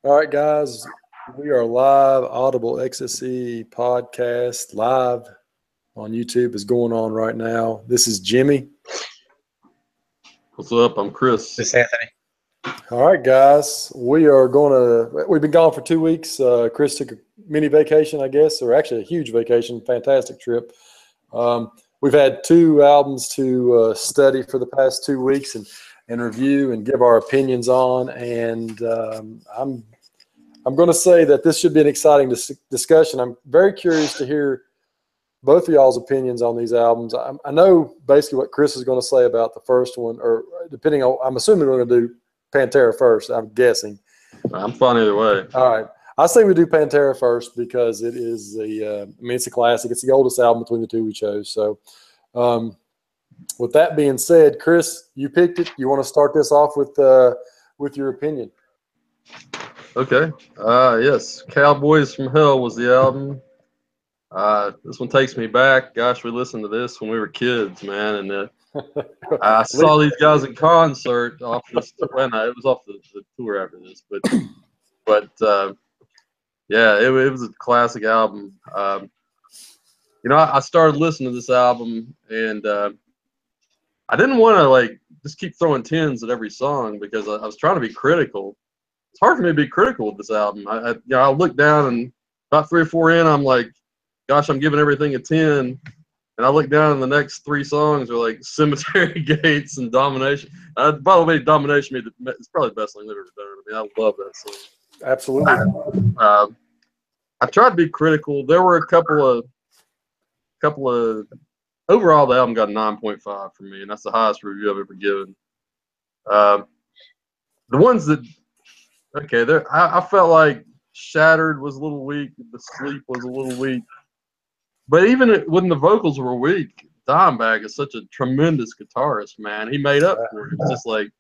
All right, guys, we are live. Audible Extacy podcast live on YouTube is going on right now. This is Jimmy. What's up? I'm Chris. This is Anthony. All right, guys, we've been gone for 2 weeks. Chris took a mini vacation, I guess, or actually a huge vacation, fantastic trip. We've had 2 albums to study for the past 2 weeks and review and give our opinions on. And I'm going to say that this should be an exciting discussion. I'm very curious to hear both of y'all's opinions on these albums. I know basically what Chris is going to say about the first one, or depending on, I'm assuming we're going to do Pantera first, I'm guessing. I'm fine either way. All right. I say we do Pantera first because it is it's a classic. It's the oldest album between the two we chose. So with that being said, Chris, you picked it. You want to start this off with your opinion? Okay. Yes. Cowboys from Hell was the album. This one takes me back. Gosh, we listened to this when we were kids, man. And I saw these guys in concert off this. Well, no, it was off the tour after this, but yeah, it was a classic album. I started listening to this album, and I didn't want to just keep throwing 10s at every song because I was trying to be critical. It's hard for me to be critical with this album. I look down and about 3 or 4 in, I'm like, gosh, I'm giving everything a 10. And I look down and the next 3 songs are like Cemetery Gates and Domination. By the way, Domination is probably the best thing they've ever done. I mean, I love that song. Absolutely. I tried to be critical. There were a couple of overall the album got a 9.5 from me, and that's the highest review I've ever given. The ones that I felt like Shattered was a little weak, The Sleep was a little weak. But even when the vocals were weak, Dimebag is such a tremendous guitarist, man. He made up for it. It's just like,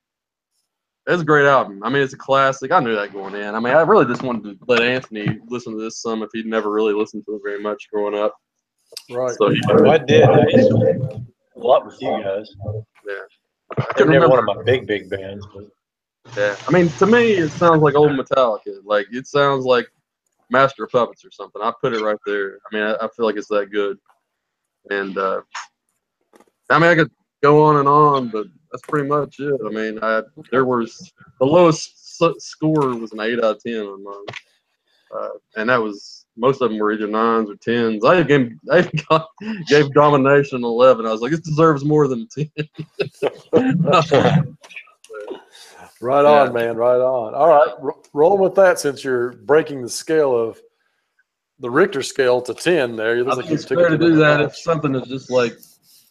it's a great album. I mean, it's a classic. I knew that going in. I mean, I really just wanted to let Anthony listen to this some if he'd never really listened to it very much growing up. Right. So I did. I used to a lot with you guys. Yeah. They're never one of my big bands, but yeah. I mean, to me, it sounds like old Metallica. Like, it sounds like Master of Puppets or something. I put it right there. I mean, I feel like it's that good. And I mean, I could go on, but that's pretty much it. I mean, there was the lowest score was an 8 out of 10 on mine, and that was most of them were either 9s or 10s. I gave Domination an 11. I was like, this deserves more than 10. Right on, man. Right on. All right. Rolling with that since you're breaking the scale of the Richter scale to 10 there. I think it's fair to do that if something is just like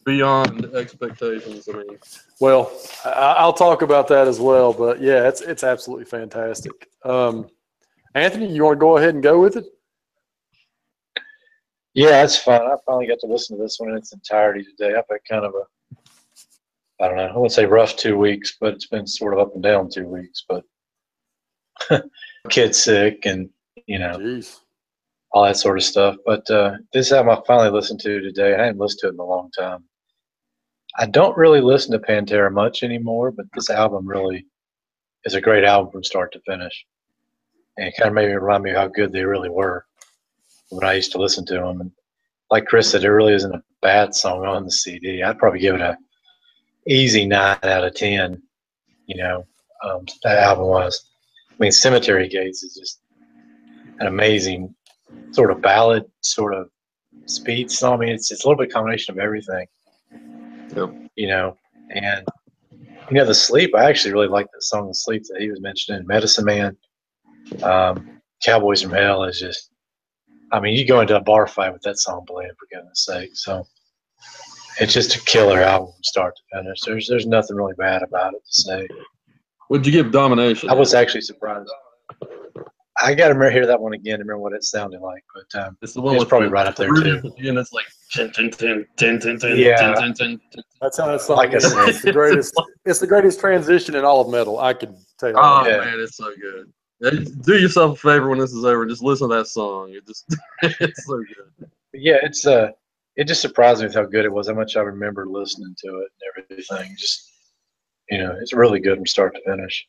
beyond expectations. I mean, well, I'll talk about that as well. But, yeah, it's absolutely fantastic. Anthony, you want to go ahead and go with it? yeah, that's fine. I finally got to listen to this one in its entirety today. I've had kind of I don't know, I wouldn't say rough 2 weeks, but it's been sort of up and down 2 weeks. But kid's sick and, Jeez. all that sort of stuff. But this album I finally listened to today. I hadn't listened to it in a long time. I don't really listen to Pantera much anymore, but this album really is a great album from start to finish. And it kind of made me remind me of how good they really were when I used to listen to them. And like Chris said, there really isn't a bad song on the CD. I'd probably give it a easy 9 out of 10, that album was. I mean, Cemetery Gates is just an amazing sort of ballad, sort of speed song. I mean, it's a little bit combination of everything. Yep. And The Sleep, I actually really like the song The Sleep that he was mentioning. Medicine Man, Cowboys from Hell is just, I mean, you go into a bar fight with that song playing, for goodness sake. So it's just a killer album from start to finish. There's nothing really bad about it to say. What'd you give Domination? I was actually surprised. I got to hear that one again to remember what it sounded like, but it's the one it's probably right up there too. And it's like 10, 10, 10, 10, 10, 10, Yeah. 10, 10, 10, 10. That's how that song Like I is. said. It's the greatest transition in all of metal. I could tell you. Oh Yeah. man, it's so good. Yeah, do yourself a favor when this is over. Just listen to that song. It's so good. Yeah, it just surprised me with how good it was, how much I remember listening to it and everything. Just, it's really good from start to finish.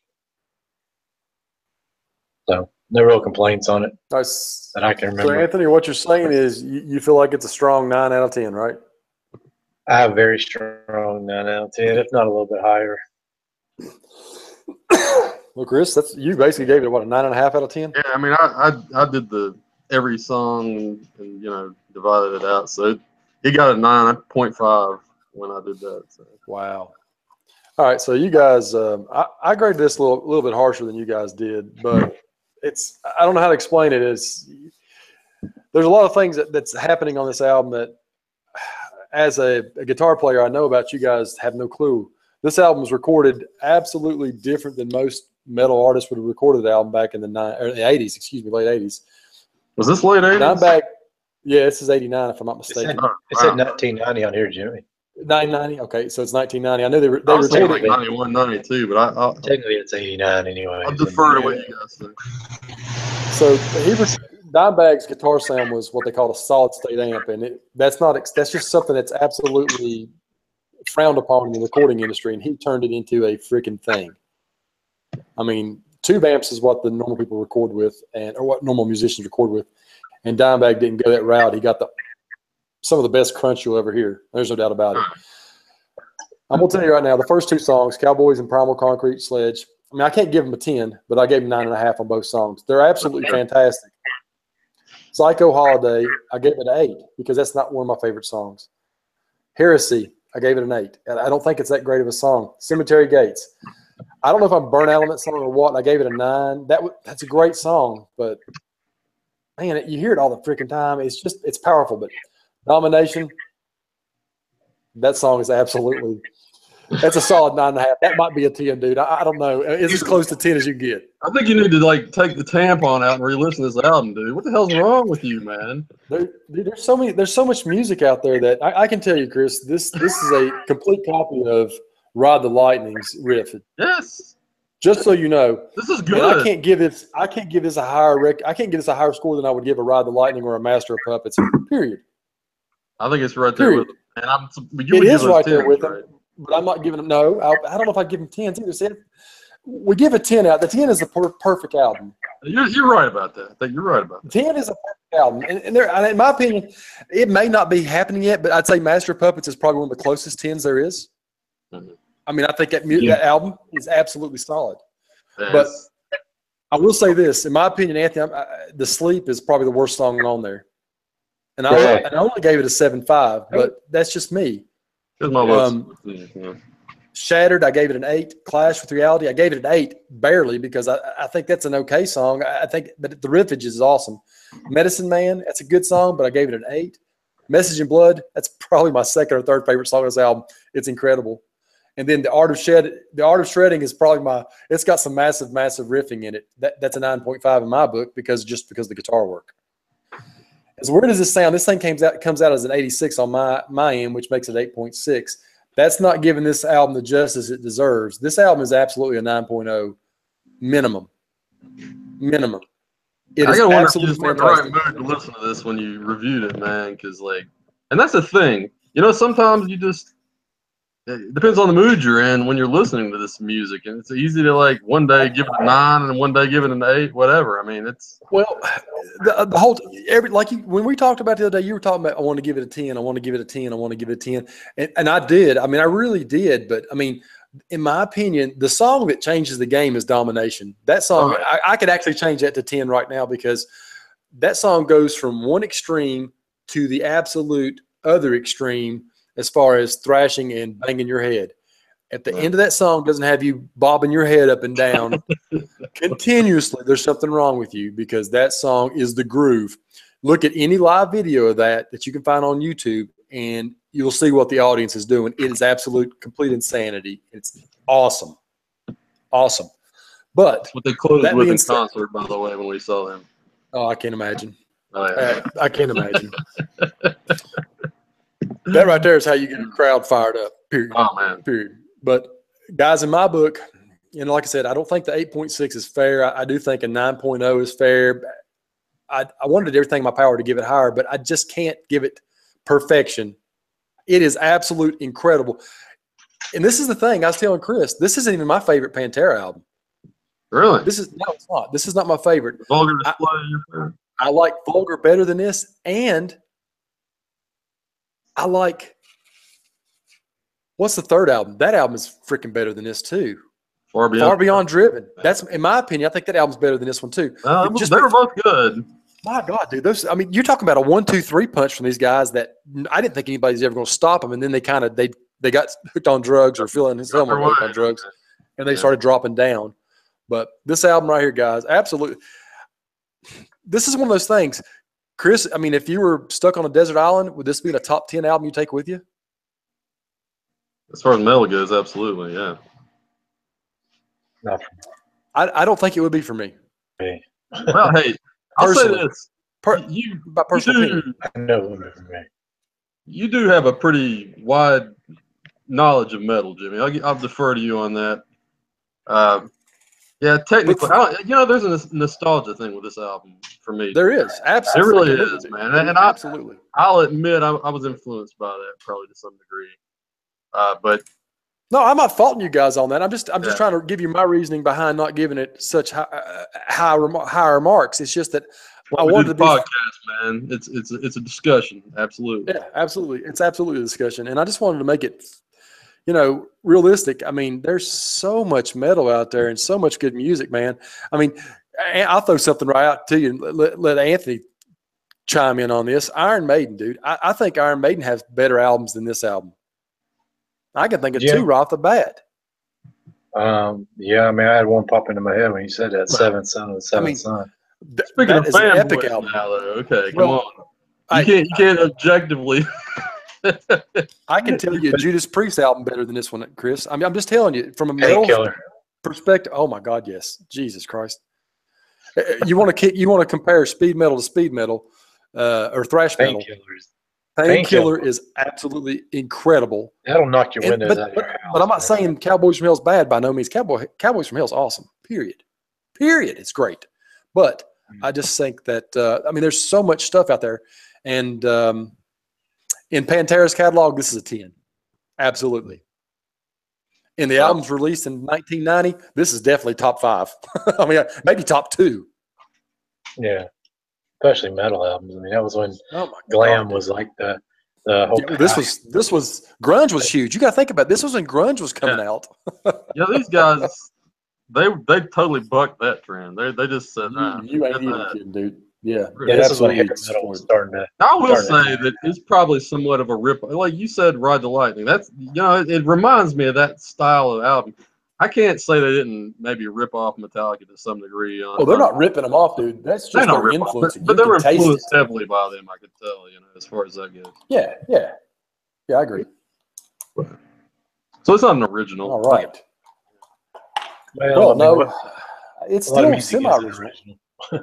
So No real complaints on it Nice. that I can So, remember. Anthony, what you're saying is you feel like it's a strong 9 out of 10, right? I have very strong 9 out of 10, if not a little bit higher. Well, Chris, you basically gave it, what, a 9.5 out of 10? Yeah, I mean, I did every song and divided it out. So he got a 9.5 when I did that. So. Wow. All right, so you guys, I graded this a little bit harsher than you guys did, but I don't know how to explain it. There's a lot of things that's happening on this album that, as a guitar player, I know about. You guys have no clue. This album was recorded absolutely different than most metal artists would have recorded the album back in the 80s, late 80s. Was this late 80s? Dimebag, yeah, this is 89 if I'm not mistaken. It said 1990 on here, Jimmy. 990, okay, so it's 1990. I know they I was recorded like 91, 92, but I'll Technically, it's 89 anyway. I'll defer to what you guys think. So Dimebag's guitar sound was what they called a solid state amp, and that's just something that's absolutely frowned upon in the recording industry, and he turned it into a freaking thing. I mean, tube amps is what the normal people record with, or what normal musicians record with, and Dimebag didn't go that route. He got some of the best crunch you'll ever hear. There's no doubt about it. I'm gonna tell you right now, the first 2 songs, Cowboys and Primal Concrete Sledge. I mean, I can't give them a 10, but I gave them 9.5 on both songs. They're absolutely fantastic. Psycho Holiday, I gave it an 8 because that's not one of my favorite songs. Heresy, I gave it an 8. I don't think it's that great of a song. Cemetery Gates, I don't know if I'm burnt out on that song or what. I gave it a 9. That's a great song, but man, you hear it all the freaking time. It's powerful. But Domination, that song is absolutely. That's a solid 9.5. That might be a 10, dude. I don't know. It's as close to 10 as you get. I think you need to take the tampon out and re-listen to this album, dude. What the hell's wrong with you, man? Dude, there's so much music out there that I can tell you, Chris. This is a complete copy of Ride the Lightning's riff. Yes. Just so you know, this is good. And I can't give this a higher score than I would give a Ride the Lightning or a Master of Puppets. Period. I think it's right there with them. And it is right there with them. But I'm not giving them. No, I don't know if I give them 10s either. See, we give a 10 out. The 10 is the perfect album. You're right about that. I think you're right about that. 10 is a perfect album, and in my opinion, it may not be happening yet, but I'd say Master of Puppets is probably one of the closest 10s there is. Mm-hmm. I mean, I think that album is absolutely solid. Yes. But I will say this, in my opinion, Anthony, The Sleep is probably the worst song on there, and I only gave it a 7.5, but that's just me. Shattered, I gave it an 8. Clash with Reality, I gave it an 8, barely, because I think that's an okay song. I think, but the riffage is awesome. Medicine Man, that's a good song, but I gave it an 8. Message in Blood, that's probably my second or third favorite song on this album. It's incredible. And then The Art of Shredding is probably it's got some massive riffing in it. That's a 9.5 in my book because of the guitar work. As weird as this sound, this thing comes out as an 86 on my end, which makes it 8.6. That's not giving this album the justice it deserves. This album is absolutely a 9.0 minimum. Minimum. I gotta wonder if you just were in the right mood to listen to this when you reviewed it, man. Because and that's the thing. Sometimes it depends on the mood you're in when you're listening to this music, and it's easy to one day give it a 9 and one day give it an 8, whatever. I mean, it's the whole when we talked about it the other day, you were talking about I want to give it a 10, I want to give it a 10, I want to give it a 10, and I did. I mean, I really did. But I mean, in my opinion, the song that changes the game is Domination. That song, I could actually change that to 10 right now because that song goes from one extreme to the absolute other extreme. As far as thrashing and banging your head. At the end of that song doesn't have you bobbing your head up and down continuously. There's something wrong with you because that song is the groove. Look at any live video of that you can find on YouTube, and you'll see what the audience is doing. It is absolute, complete insanity. It's awesome. Awesome. But that's what they closed with in concert, by the way, when we saw them. Oh, I can't imagine. Oh, yeah. I can't imagine. That right there is how you get a crowd fired up, period. Oh, man. Period. But, guys, in my book, like I said, I don't think the 8.6 is fair. I do think a 9.0 is fair. I wanted everything in my power to give it higher, but I just can't give it perfection. It is absolute incredible. And this is the thing. I was telling Chris, this isn't even my favorite Pantera album. Really? No, it's not. This is not my favorite. Vulgar Display. I like Vulgar better than this, and I like what's the third album? That album is freaking better than this too. Far Beyond Driven. That's, in my opinion, I think that album's better than this one too. They were both good. My God, dude, you're talking about a 1-2-3 punch from these guys that I didn't think anybody's ever going to stop them, and then they got hooked on drugs or feeling someone hooked on drugs, and they started dropping down. But this album right here, guys, absolutely. This is one of those things, Chris. I mean, if you were stuck on a desert island, would this be a top 10 album you take with you? As far as metal goes, absolutely, yeah. Not I don't think it would be for me. me. Well, hey, I'll say this. By personal opinion. I know it would be for me. You do have a pretty wide knowledge of metal, Jimmy. I'll defer to you on that. Yeah, technically, there's a nostalgia thing with this album for me. There is, absolutely. It really is, man. And absolutely. I'll admit I was influenced by that probably to some degree. But no, I'm not faulting you guys on that. I'm just trying to give you my reasoning behind not giving it such high remarks. It's just that I wanted to be podcast, man. It's a discussion, absolutely. Yeah, absolutely. It's absolutely a discussion, and I just wanted to make it, realistic. I mean, there's so much metal out there and so much good music, man. I mean, I'll throw something right out to you and let Anthony chime in on this. Iron Maiden, dude. I think Iron Maiden has better albums than this album. I can think of two right off the bat. Yeah, I mean, I had one pop into my head when you said that. Seventh Son of the Seventh Son. Speaking of an epic fanboys album. now, though, okay, come on. You can't objectively. I can tell you a Judas Priest album better than this one, Chris. I mean, I'm just telling you from a metal perspective. Oh my God, yes, Jesus Christ! You want to compare speed metal to speed metal or thrash metal? Painkiller is absolutely incredible. That'll knock your windows out of your house. But I'm not saying Cowboys from Hell's bad by no means. Cowboys from Hell's awesome. Period. It's great. But I just think that there's so much stuff out there, and in Pantera's catalog, this is a 10. Absolutely. In the albums released in 1990, this is definitely top 5. I mean, maybe top 2. Yeah. Especially metal albums. I mean, that was when glam was like the whole. Yeah, this was grunge was huge. You got to think about it. This was when grunge was coming out. Yeah, these guys, they totally bucked that trend. They just said, "You ain't even kidding, dude." Yeah, this is when heavy metal was starting to. I will say that it's probably somewhat of a rip. Like you said, Ride the Lightning. That's it reminds me of that style of album. I can't say they didn't maybe rip off Metallica to some degree. Well, they're not ripping them off, dude. That's just their influence. But they were influenced heavily by them, I could tell, as far as that goes. Yeah, I agree. So it's not an original. All right. Well, no, it's still semi-original.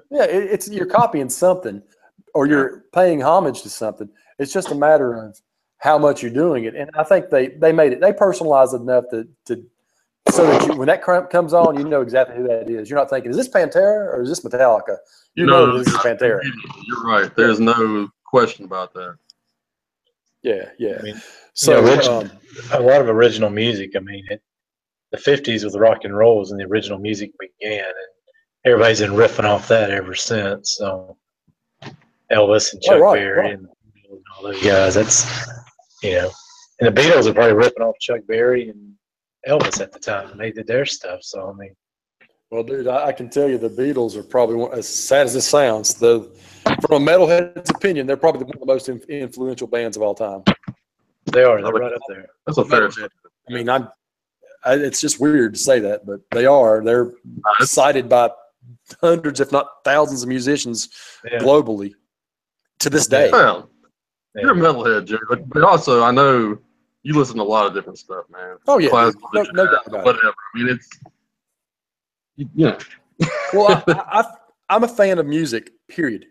Yeah, it's you're copying something or you're paying homage to something. It's just a matter of how much you're doing it. And I think they made it. They personalized it enough to so that when that comes on, you know exactly who that is. You're not thinking, is this Pantera or is this Metallica? You know this is Pantera. You're right. There's no question about that. Yeah. I mean, so a lot of original music. I mean, the 50s with rock and roll was when the original music began, and everybody's been riffing off that ever since. So Elvis and Chuck Berry and all those guys. That's and the Beatles are probably ripping off Chuck Berry and Elvis at the time when they did their stuff. So, I mean. Well, dude, I can tell you the Beatles are probably, as sad as it sounds, from a metalhead's opinion, they're probably one of the most influential bands of all time. They are. They're right up there. That's a fair statement. I mean, it's just weird to say that, but they are. They're cited by hundreds, if not thousands of musicians globally to this day. Well, you're a metalhead, Jerry, but also I know you listen to a lot of different stuff, man. Oh, yeah. No doubt about whatever. I mean, it's, Well, I'm a fan of music, period.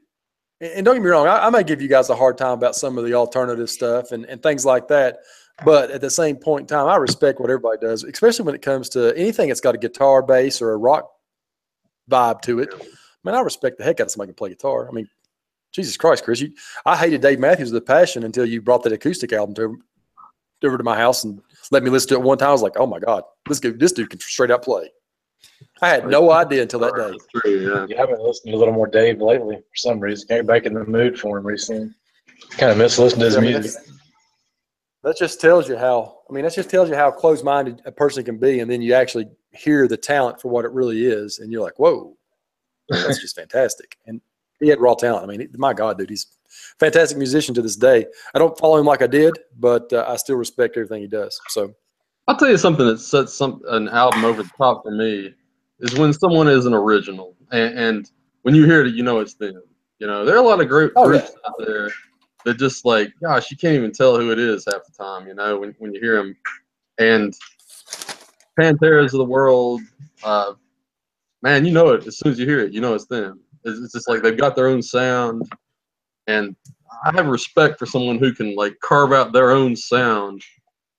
And don't get me wrong, I may give you guys a hard time about some of the alternative stuff and things like that. But at the same point in time, I respect what everybody does, especially when it comes to anything that's got a guitar, bass, or a rock vibe to it. I mean, I respect the heck out of somebody who can play guitar. I mean, Jesus Christ, Chris, I hated Dave Matthews with a passion until you brought that acoustic album over to my house and let me listen to it one time. I was like, oh my God, this dude can straight out play. I had no idea until that day. That's true, yeah. Yeah, I've been listening to a little more Dave lately for some reason. Got back in the mood for him recently. Kind of miss listening to his music. That just tells you how. I mean, that just tells you how close-minded a person can be, and then you actually hear the talent for what it really is, and you're like, "Whoa, that's just fantastic!" And he had raw talent. I mean, my God, dude, he's a fantastic musician to this day. I don't follow him like I did, but I still respect everything he does. So, I'll tell you something that sets an album over the top for me is when someone is an original, and when you hear it, you know it's them. You know, there are a lot of groups out there that just like, gosh, you can't even tell who it is half the time. You know, when you hear them, and Panteras of the world, man, you know it as soon as you hear it. You know it's them. It's just like they've got their own sound, and I have respect for someone who can like carve out their own sound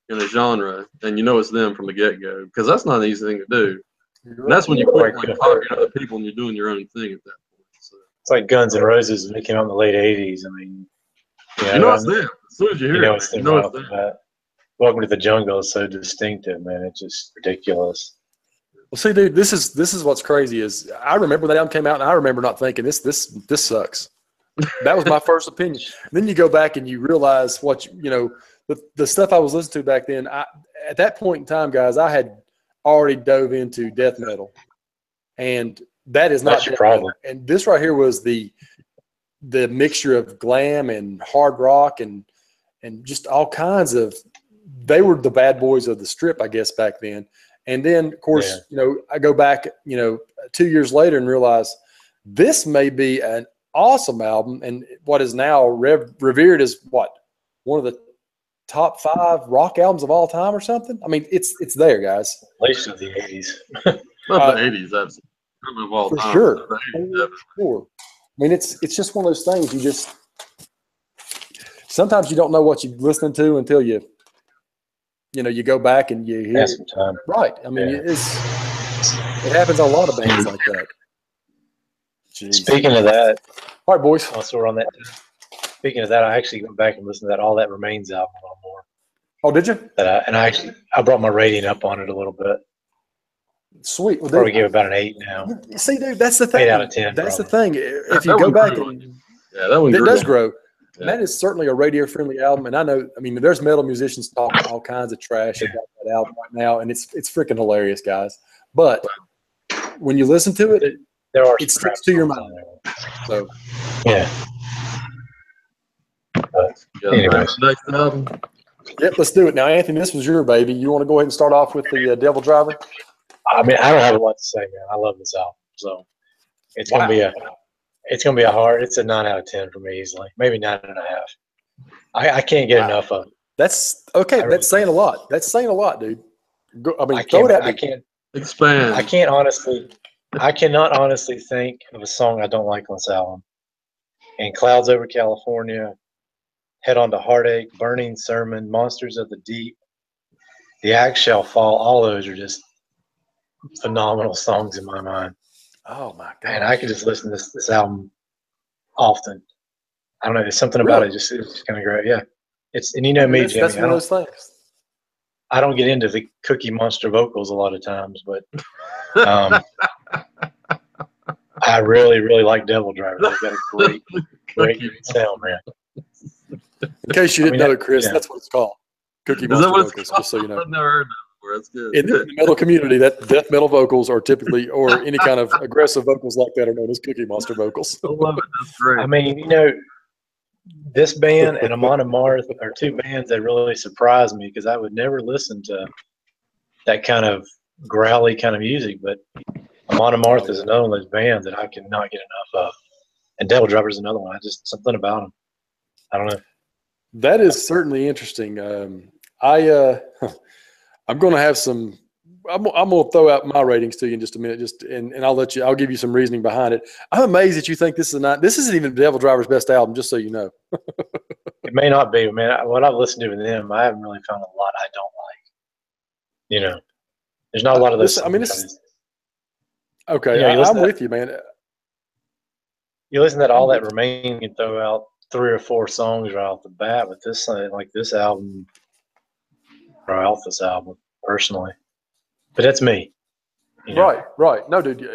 in a genre, and you know it's them from the get-go, because that's not an easy thing to do. And that's when you quit like copying other people and you're doing your own thing at that point. So. It's like Guns N' Roses when they came out in the late '80s. I mean, you know it's them as soon as you hear it. It's them right off the bat. Welcome to the Jungle is so distinctive, man. It's just ridiculous. Well, see, dude, this is what's crazy is I remember that album came out, and I remember not thinking this sucks. That was my first opinion. And then you go back and you realize what the stuff I was listening to back then. At that point in time, guys, I had already dove into death metal, and that is not your problem. And this right here was the mixture of glam and hard rock and just all kinds of. They were the bad boys of the strip, I guess, back then. And then, of course, I go back, 2 years later and realize this may be an awesome album, and what is now revered as one of the top 5 rock albums of all time or something. I mean, it's there, guys. At least of the '80s. Not the '80s, that's of all for time. Sure. The 80s, sure. I mean, it's just one of those things. You just sometimes you don't know what you're listening to until you go back and you hear some time. Right. I mean, it happens on a lot of bands like that. Jeez. Speaking of that, all right, boys. Also, we're on that. Speaking of that, I actually went back and listened to that All That Remains album a little more. Oh, did you? I brought my rating up on it a little bit. Sweet. Well, probably give about an 8 now. See, dude, that's the thing. 8 out of 10. That's probably. the thing. If you go back and that one it does grow. Yeah. And that is certainly a radio-friendly album. And I mean, there's metal musicians talking all kinds of trash about that album right now, and it's freaking hilarious, guys. But when you listen to it, it sticks to your mind. So, yeah. Anyways. Next album. Yep, let's do it. Now, Anthony, this was your baby. You want to go ahead and start off with the Devildriver? I mean, I don't have a lot to say, man. I love this album. So it's gonna be it's a 9 out of 10 for me easily. Maybe 9.5. I can't get enough of it. That's okay. That's saying a lot. That's saying a lot, dude. I can't expand. I cannot honestly think of a song I don't like on this album. And Clouds Over California, Head on to Heartache, Burning Sermon, Monsters of the Deep, The Axe Shall Fall, all those are just phenomenal songs in my mind. Oh my god! And I could just listen to this album often. I don't know. There's something about it. It's just kind of great. Yeah. And you know me, Jimmy. That's one of those things. I don't get into the Cookie Monster vocals a lot of times, but I really, really like Devildriver. They've got a great sound, man. In case you didn't know it, Chris, that's what it's called. Cookie Monster vocals, just so you know. I've never heard that before. That's good. In the metal community, that death metal vocals are typically, or any kind of aggressive vocals like that, are known as Cookie Monster vocals. I love it. That's great. I mean, this band and Amon Amarth are two bands that really surprised me because I would never listen to that kind of growly kind of music. But Amon Amarth is another one of those bands that I cannot get enough of. And Devildriver is another one. Something about them. I don't know. That is certainly interesting. I'm going to have some. I'm going to throw out my ratings to you in just a minute. And I'll give you some reasoning behind it. I'm amazed that you think this isn't even Devildriver's best album. Just so you know. It may not be, man. What I've listened to with them, I haven't really found a lot I don't like. There's not a lot of those. Okay. I'm with you, man. You listen to All That Remains, you can throw out 3 or 4 songs right off the bat, but this album, or off this album, personally. But that's me. You know? Right. No, dude,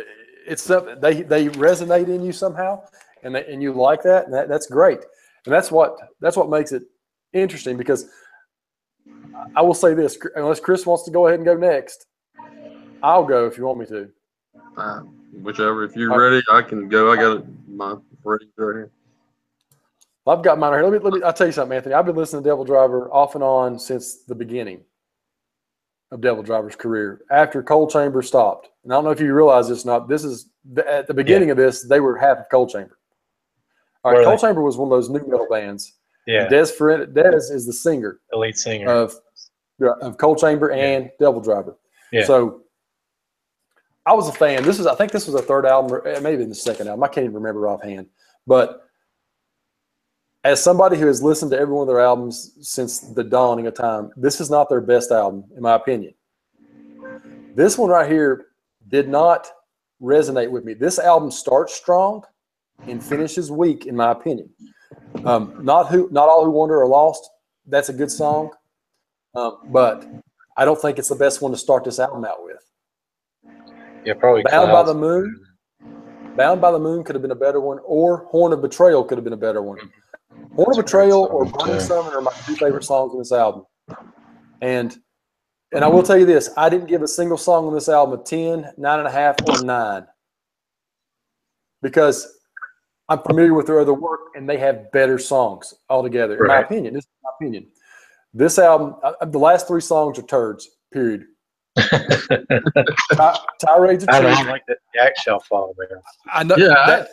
it's something they resonate in you somehow, and you like that, and that's great, and that's what makes it interesting. Because I will say this, unless Chris wants to go ahead and go next, I'll go if you want me to. Whichever. If you're ready, I can go. I got my ready right here. I've got mine right here. Let me. I'll tell you something, Anthony. I've been listening to Devildriver off and on since the beginning of Devildriver's career. After Coal Chamber stopped, and I don't know if you realize this or not. This is at the beginning of this. They were half of Coal Chamber. All right, Coal Chamber was one of those new metal bands. Yeah. Dez is the singer, the lead singer of Coal Chamber and Devildriver. Yeah. So I was a fan. I think this was a third album, or maybe the second album. I can't even remember offhand. But as somebody who has listened to every one of their albums since the dawning of time, this is not their best album, in my opinion. This one right here did not resonate with me. This album starts strong and finishes weak, in my opinion. Not All Who Wander Are Lost. That's a good song, but I don't think it's the best one to start this album out with. Yeah, probably. Bound by the Moon could have been a better one, or Horn of Betrayal could have been a better one. Horn of Betrayal or Burning Summon are my two favorite songs on this album. And I will tell you this, I didn't give a single song on this album a 10, 9.5, or 9. Because I'm familiar with their other work, and they have better songs altogether, in my opinion. This is my opinion. This album, the last 3 songs are turds, period. Tirades of I Truth. don't like that Axe Shall Fall there. I know that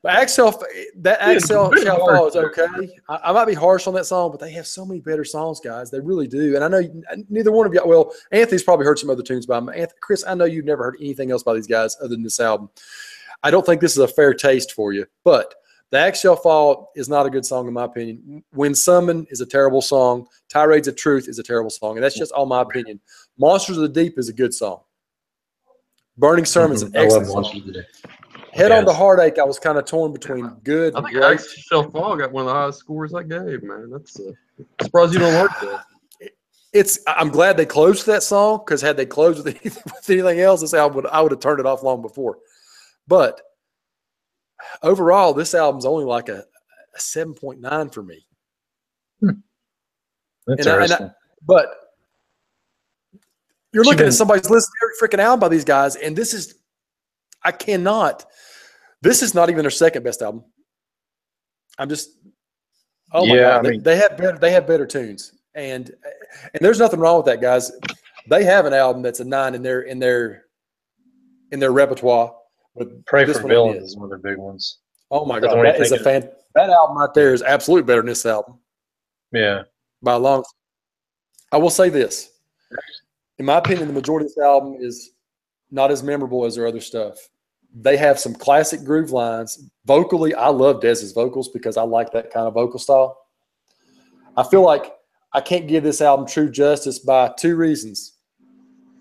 Axe Shall Fall is okay. I might be harsh on that song, but they have so many better songs, guys. They really do. And I know neither one of you. Well, Anthony's probably heard some other tunes by them. Chris, I know you've never heard anything else by these guys other than this album. I don't think this is a fair taste for you, but the Axe Shall Fall is not a good song in my opinion. When Summon is a terrible song. Tirades of Truth is a terrible song, and that's just all my opinion. Monsters of the Deep is a good song. Burning Sermon is an excellent song. Head on to Heartache, I was kind of torn between good and great. Axe Shall Fall got one of the highest scores I gave, man. That's surprised you don't like that. I'm glad they closed that song, because had they closed with anything else, this album I would have turned it off long before. But overall, this album's only like a 7.9 for me. But you're looking at somebody's listening to every freaking album by these guys, and this is not even their second best album. My God, I mean, they have better tunes, and there's nothing wrong with that, guys. They have an album that's a 9 in their repertoire. But Pray for Villains is one of their big ones. Oh my God, that album right there is absolutely better than this album. Yeah, by a long. I will say this, in my opinion, the majority of this album is not as memorable as their other stuff. They have some classic groove lines. Vocally, I love Dez's vocals because I like that kind of vocal style. I feel like I can't give this album true justice by 2 reasons.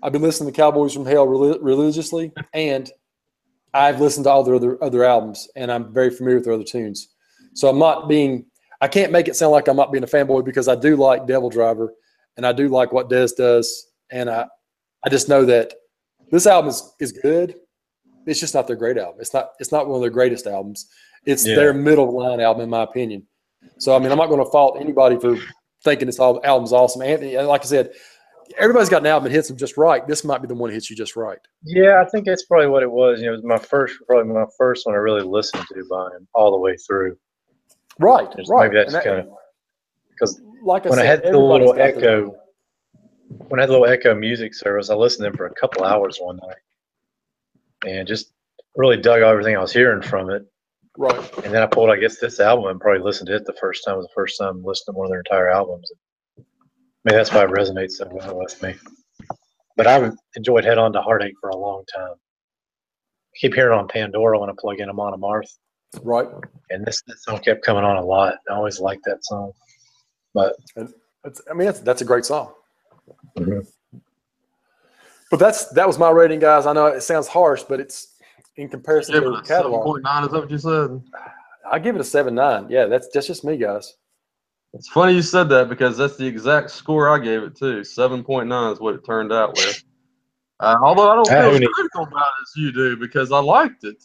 I've been listening to Cowboys from Hell religiously, and I've listened to all their other albums, and I'm very familiar with their other tunes. So I can't make it sound like I'm not being a fanboy, because I do like Devildriver, and I do like what Dez does, and I just know that this album is good. It's just not their great album. It's not one of their greatest albums. It's their middle of the line album, in my opinion. So, I mean, I'm not going to fault anybody for thinking this album's awesome. Anthony, like I said, everybody's got an album that hits them just right. This might be the one that hits you just right. Yeah, I think that's probably what it was. It was probably my first one I really listened to by him all the way through. Right. Maybe that's kind of because like when I had the little Echo, when I had the little Echo music service, I listened to them for a couple hours one night, and just really dug everything I was hearing from it. Right. And then I pulled, I guess, this album and probably listened to it the first time. It was the first time listening to one of their entire albums. Maybe that's why it resonates so well with me. But I've enjoyed Head On to Heartache for a long time. I keep hearing on Pandora when I plug in Amon Amarth. Right. And this song kept coming on a lot. I always liked that song. But that's a great song. Mm-hmm. But that was my rating, guys. I know it sounds harsh, but it's in comparison to the catalog. 7.9, is that what you said? I give it a 7.9. Yeah, that's just me, guys. It's funny you said that because that's the exact score I gave it too. 7.9 is what it turned out with. Although I don't feel as critical about it as you do because I liked it.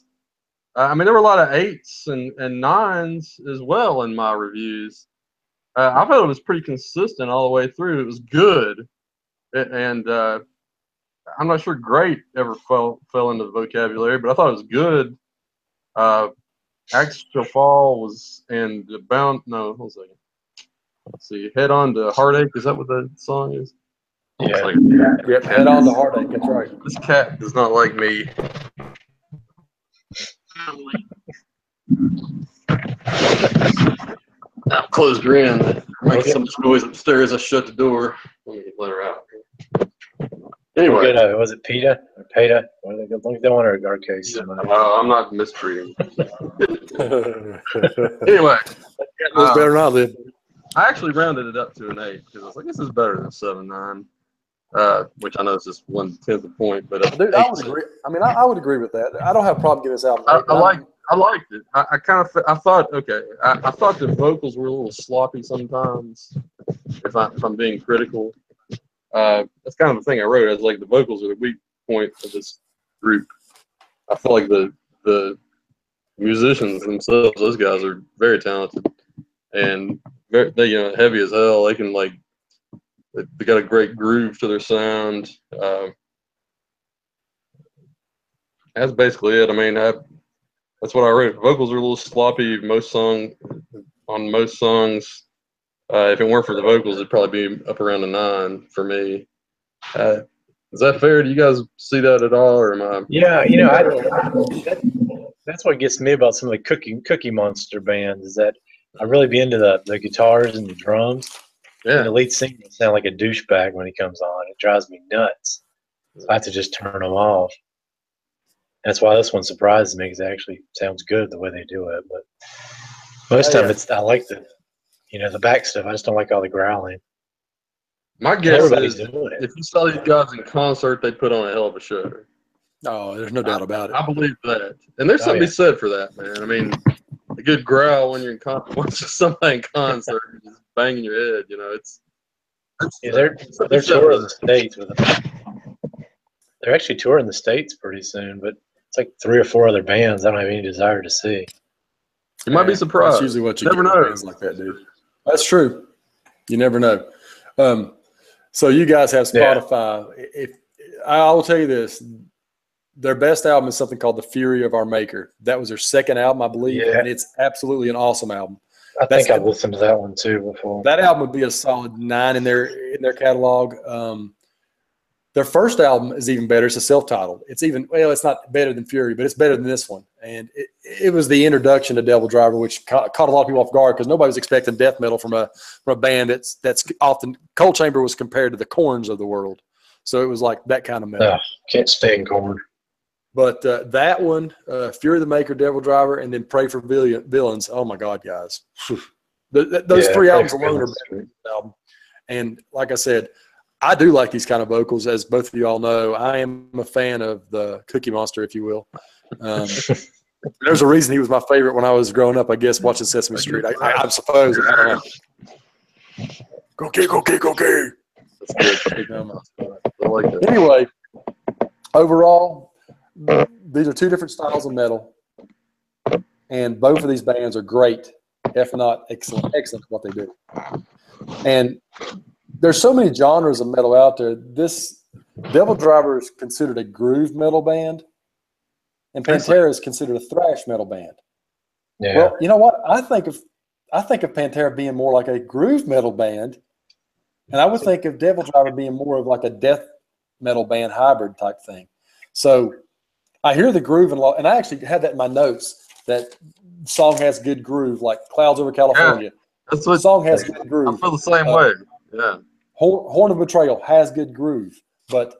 I mean, there were a lot of 8s and 9s as well in my reviews. I felt it was pretty consistent all the way through. It was good, and I'm not sure great ever fell into the vocabulary, but I thought it was good. Axe Shall Fall was and Bound. No, hold on a second. Let's see. Head On to Heartache. Is that what the song is? Yeah. Yep. Head On to Heartache. That's right. This cat does not like me. I've closed her in. Making so much noise upstairs, I shut the door. Let me let her out. Anyway. Was it PETA or PETA? What are they going or our case? Yeah, I'm not mistreating. Anyway. It's better than I did. I actually rounded it up to an 8 because I was like, this is better than 7-9. Which I know is just 1/10 a point, but dude, I would agree. I mean, I would agry with that. I don't have a problem giving this album. I liked it. I thought okay. I thought the vocals were a little sloppy sometimes. If I'm being critical, that's kind of the thing I wrote. I was like, the vocals are the weak point of this group. I feel like the musicians themselves, those guys are very talented and they heavy as hell. They can they got a great groove to their sound. That's basically it. I mean, that's what I wrote. Vocals are a little sloppy. On most songs, if it weren't for the vocals, it'd probably be up around a 9 for me. Is that fair? Do you guys see that at all, or am I? Yeah, that's what gets me about some of the Cookie Monster bands is that I really be into the guitars and the drums. Yeah. And the lead singer will sound like a douchebag when he comes on. It drives me nuts. So I have to just turn them off. That's why this one surprises me because it actually sounds good the way they do it. But most time I like the back stuff. I just don't like all the growling. My guess is if you saw these guys in concert, they'd put on a hell of a show. Oh, there's no doubt about it. I believe that. And there's something to be said for that, man. I mean, a good growl when you're in watching somebody in concert and just banging your head, they're touring the States with them. They're actually touring the States pretty soon, but it's like 3 or 4 other bands I don't have any desire to see. You might be surprised. That's usually what you never get know. Bands like that, dude. That's true. You never know. So you guys have Spotify. Yeah. If I will tell you this, their best album is something called The Fury of Our Maker. That was their second album, I believe, and it's absolutely an awesome album. I think I've listened to that one too before. That album would be a solid 9 in their catalog. Their first album is even better. It's a self-titled. It's not better than Fury, but it's better than this one. And it was the introduction to Devildriver, which caught a lot of people off guard because nobody was expecting death metal from a band that's often – Cold Chamber was compared to the Korns of the world. So it was like that kind of metal. Can't stand Korn. But that one, Fury the Maker, Devildriver, and then Pray for Villains. Oh, my God, guys. Those 3 albums alone are better than this album. And like I said, I do like these kind of vocals, as both of you all know. I am a fan of the Cookie Monster, if you will. There's a reason he was my favorite when I was growing up, I guess, watching Sesame Street. I suppose. Go key, go key, go key. Anyway, overall, these are 2 different styles of metal, and both of these bands are great, if not excellent at what they do. And there's so many genres of metal out there. This Devildriver is considered a groove metal band, and Pantera is considered a thrash metal band. Yeah. Well, you know what? I think of Pantera being more like a groove metal band, and I would think of Devildriver being more of like a death metal band hybrid type thing. So I hear the groove and I actually had that in my notes. That song has good groove, like Clouds Over California. Yeah, that's what the song has good groove. I feel the same way. Yeah. Horn of Betrayal has good groove, but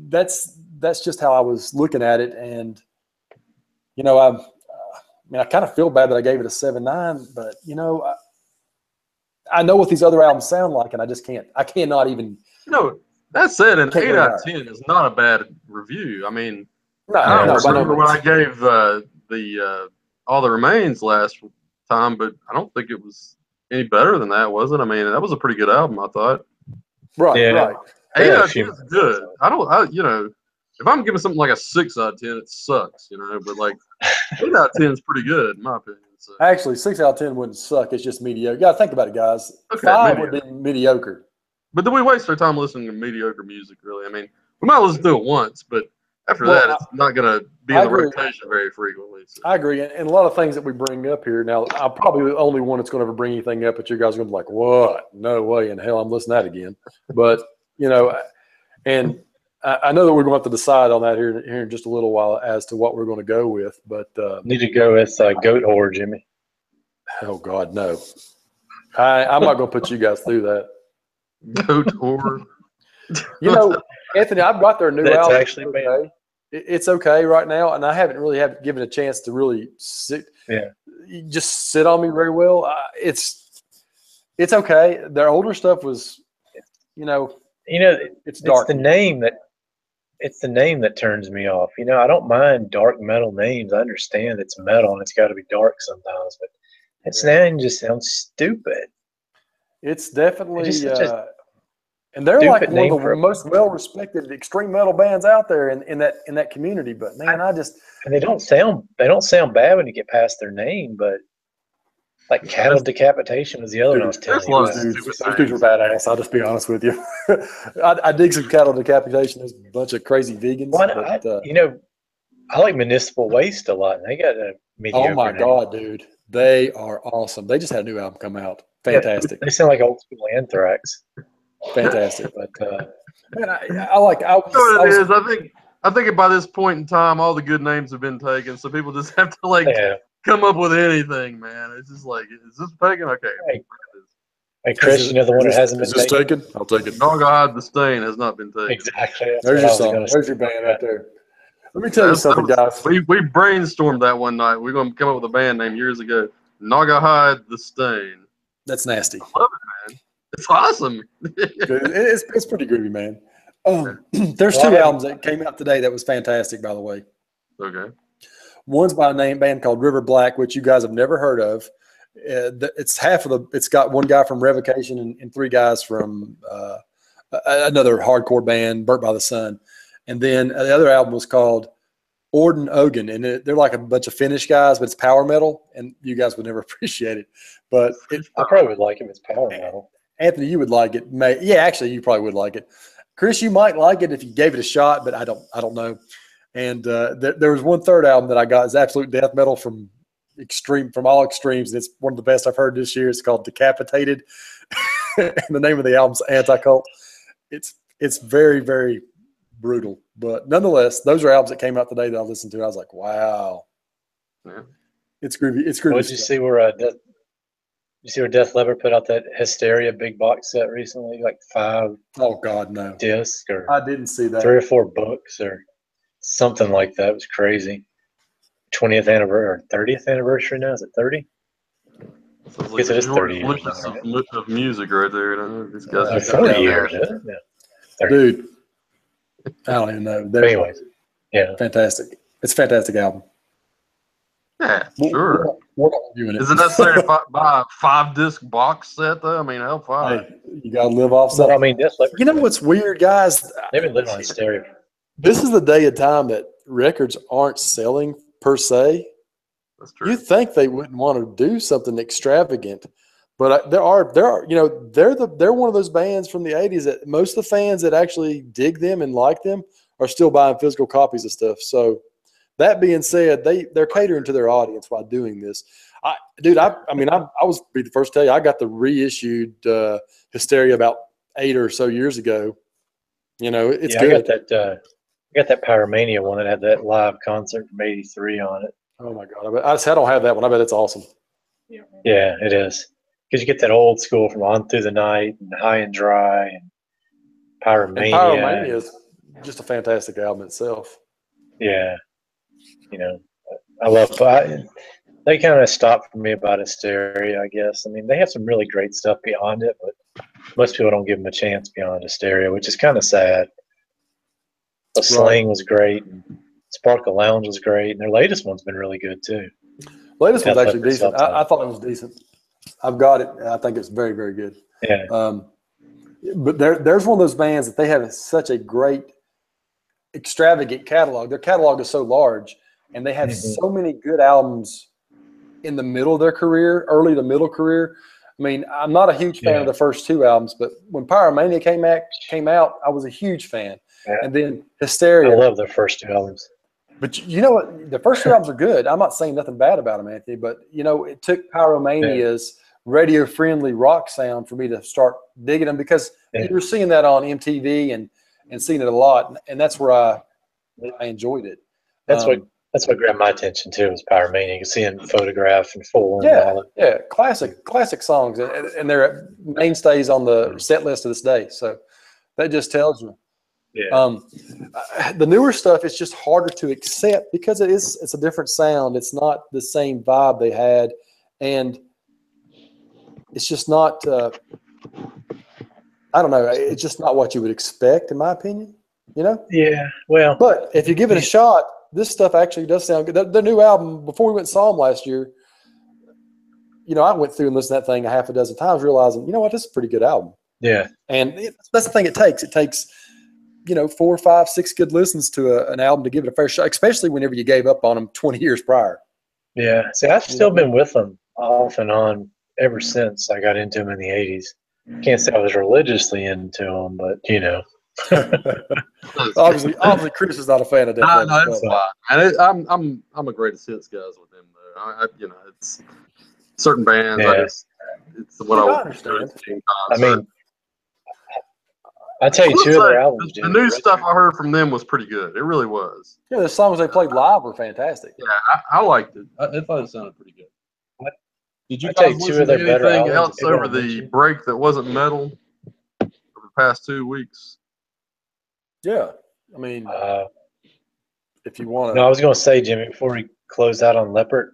that's just how I was looking at it, and I kind of feel bad that I gave it a 7.9, but I know what these other albums sound like, and I just can't. I cannot even. That said, an 8 out of 10 is not a bad review. I mean, I don't remember when I gave the All That Remains last time, but I don't think it was any better than that, was it? I mean, that was a pretty good album, I thought. Right. 8 out of 10 is good. if I'm giving something like a 6 out of 10, it sucks, you know. But like 8 out of 10 is pretty good in my opinion. So. Actually, 6 out of 10 wouldn't suck. It's just mediocre. You got to think about it, guys. Okay, 5 would be mediocre. But do we waste our time listening to mediocre music? Really? I mean, we might listen to it once, but after that, it's not going to be in the rotation very frequently. So. I agree. And a lot of things that we bring up here now, I'm probably the only one that's going to ever bring anything up, but you guys are going to be like, what? No way in hell I'm listening to that again. But, you know, and I know that we're going to have to decide on that here in just a little while as to what we're going to go with. But need to go with Goat Whore, Jimmy. Oh, God, no. I'm not going to put you guys through that. Goat Whore. You know, Anthony, I've got their new That's album. Actually okay. It's okay right now, and I haven't really given a chance to really just sit on me very well. It's okay. Their older stuff was, it's dark. It's the name that turns me off. You know, I don't mind dark metal names. I understand it's metal and it's got to be dark sometimes, but its name just sounds stupid. It's definitely and they're like one of the most well-respected extreme metal bands out there in that community. But man, and they don't sound bad when you get past their name. But like Cattle Decapitation was the other one I was telling you. Those dudes were badass. I'll just be honest with you. I dig some Cattle Decapitation. There's a bunch of crazy vegans. I like Municipal Waste a lot. And they got a mediocre. Oh my God, dude, they are awesome. They just had a new album come out. Fantastic. Yeah, they sound like old school Anthrax. Fantastic, but man, I think by this point in time, all the good names have been taken, so people just have to come up with anything, man. It's just like, is this taken? Okay. Hey, Chris, you know the one that hasn't been taken? I'll take it. Doggone the Stain has not been taken. Exactly. There's your song. There's your band right there. Let me tell you something, guys. We brainstormed that one night. We're going to come up with a band name years ago. Naugahyde the Stain. That's nasty. I love it, man. It's awesome. It's pretty groovy, man. There's 2 albums that came out today that was fantastic, by the way. Okay. One's by a band called River Black, which you guys have never heard of. It's got 1 guy from Revocation and 3 guys from another hardcore band, Burnt by the Sun. And then the other album was called Orden Ogen, and they're like a bunch of Finnish guys, but it's power metal, and you guys would never appreciate it. But I probably would like it if it's power metal. Anthony, you would like it. Actually, you probably would like it. Chris, you might like it if you gave it a shot, but I don't know. And there was 1 third album that I got is absolute death metal from all extremes. And it's one of the best I've heard this year. It's called Decapitated, and the name of the album's Anti-Cult. It's very, very brutal, but nonetheless, those are albums that came out today that I listened to. I was like, wow, it's groovy. It's groovy. Did you see where Def Leppard put out that Hysteria big box set recently? Like 5. Oh God, no. Discs, or I didn't see that. 3 or 4 books or something like that. It was crazy. 20th anniversary or 30th anniversary now? Is it 30? I guess it is 30 years. Of music right there. These guys 40 years, isn't it? Yeah. Dude, I don't even know. But anyways, yeah. Fantastic. It's a fantastic album. Yeah, sure. We're not reviewing it. Is it necessary to buy a 5-disc box set, though? I mean, hell, 5. Hey, you got to live off something. Well, I mean, you know what's weird, guys? They've been living on stereo. This is the day and time that records aren't selling per se. That's true. You think they wouldn't want to do something extravagant, but there are they're one of those bands from the 80s that most of the fans that actually dig them and like them are still buying physical copies of stuff. So that being said, they're catering to their audience by doing this. I was be the first to tell you, I got the reissued Hysteria about 8 or so years ago. You know, it's good. I got that Pyromania one that had that live concert from '83 on it. Oh my God! I don't have that one. I bet it's awesome. Yeah, it is. Because you get that old school from On Through the Night and High and Dry and Pyromania. And Pyromania is just a fantastic album itself. Yeah. You know, I love they kind of stopped for me about Hysteria, I guess. I mean, they have some really great stuff beyond it, but most people don't give them a chance beyond Hysteria, which is kind of sad. The Sling was great, and Sparkle Lounge was great, and their latest one's been really good too. Latest one's actually decent. I thought it was decent. I've got it. I think it's very, very good. Yeah. But there's one of those bands that they have such a great extravagant catalog. Their catalog is so large, and they have so many good albums in the middle of their career, early to middle career. I mean, I'm not a huge fan of the first 2 albums, but when Pyromania came out, I was a huge fan. Yeah. And then Hysteria. I love their first 2 albums. But you know what? The first 2 albums are good. I'm not saying nothing bad about them, Anthony, but, you know, it took Pyromania's radio-friendly rock sound for me to start digging them because you were seeing that on MTV and seeing it a lot, and that's where I enjoyed it. That's what grabbed my attention too, was Pyromania. You can see in Photograph and Full and all that. Yeah, classic songs, and they're mainstays on the set list to this day. So that just tells you. Yeah. The newer stuff is just harder to accept because it's a different sound. It's not the same vibe they had, and it's just not. I don't know. It's just not what you would expect, in my opinion. You know. Yeah. Well. But if you give it a shot, this stuff actually does sound good. The new album, before we went and saw them last year, you know, I went through and listened to that thing a half a dozen times, realizing, you know what, this is a pretty good album. Yeah. And that's the thing it takes. It takes, you know, 4, 5, 6 good listens to an album to give it a fair shot, especially whenever you gave up on them 20 years prior. Yeah. See, I've still been with them off and on ever since I got into them in the 80s. Can't say I was religiously into them, but, you know. obviously, Chris is not a fan of Def Leppard. No, it's fine. And I'm a greatest hits guys with them though. You know, it's certain bands. Yeah. It's what I understand. I mean, I tell you, 2 of their albums. The new stuff I heard from them was pretty good. It really was. Yeah, the songs they played live were fantastic. Yeah, I liked it. I thought it sounded pretty good. Did you guys listen to anything else over the break that wasn't metal over the past 2 weeks? Yeah, I mean, if you want to. No, I was going to say, Jimmy, before we close out on Leopard,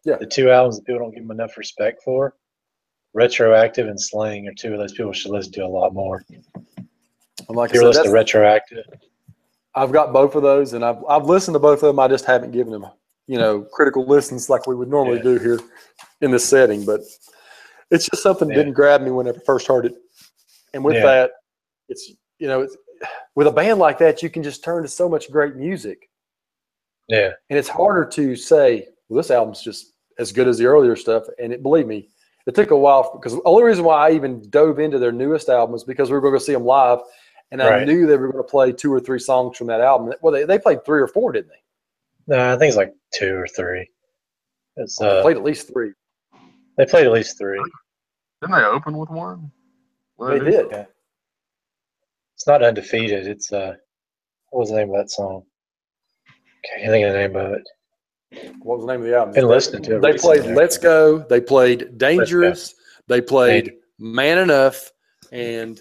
the 2 albums that people don't give them enough respect for, Retroactive and Slang, are 2 of those people should listen to a lot more. And like you listen to Retroactive? I've got both of those, and I've listened to both of them. I just haven't given them, you know, critical listens like we would normally do here in this setting. But it's just something that didn't grab me when I first heard it. And with that, it's, you know, with a band like that, you can just turn to so much great music. Yeah. And it's harder to say, well, this album's just as good as the earlier stuff. And believe me, it took a while, because the only reason why I even dove into their newest album was because we were going to see them live, and I knew they were going to play 2 or 3 songs from that album. Well, they played 3 or 4, didn't they? No, I think it's like 2 or 3. They played at least 3. They played at least 3. Didn't they open with one? They did. Yeah. It's not Undefeated. It's what was the name of that song? Can't think of the name of it. What was the name of the album? Been listening to it. They played Let's Go. They played Dangerous. They played Man Enough, and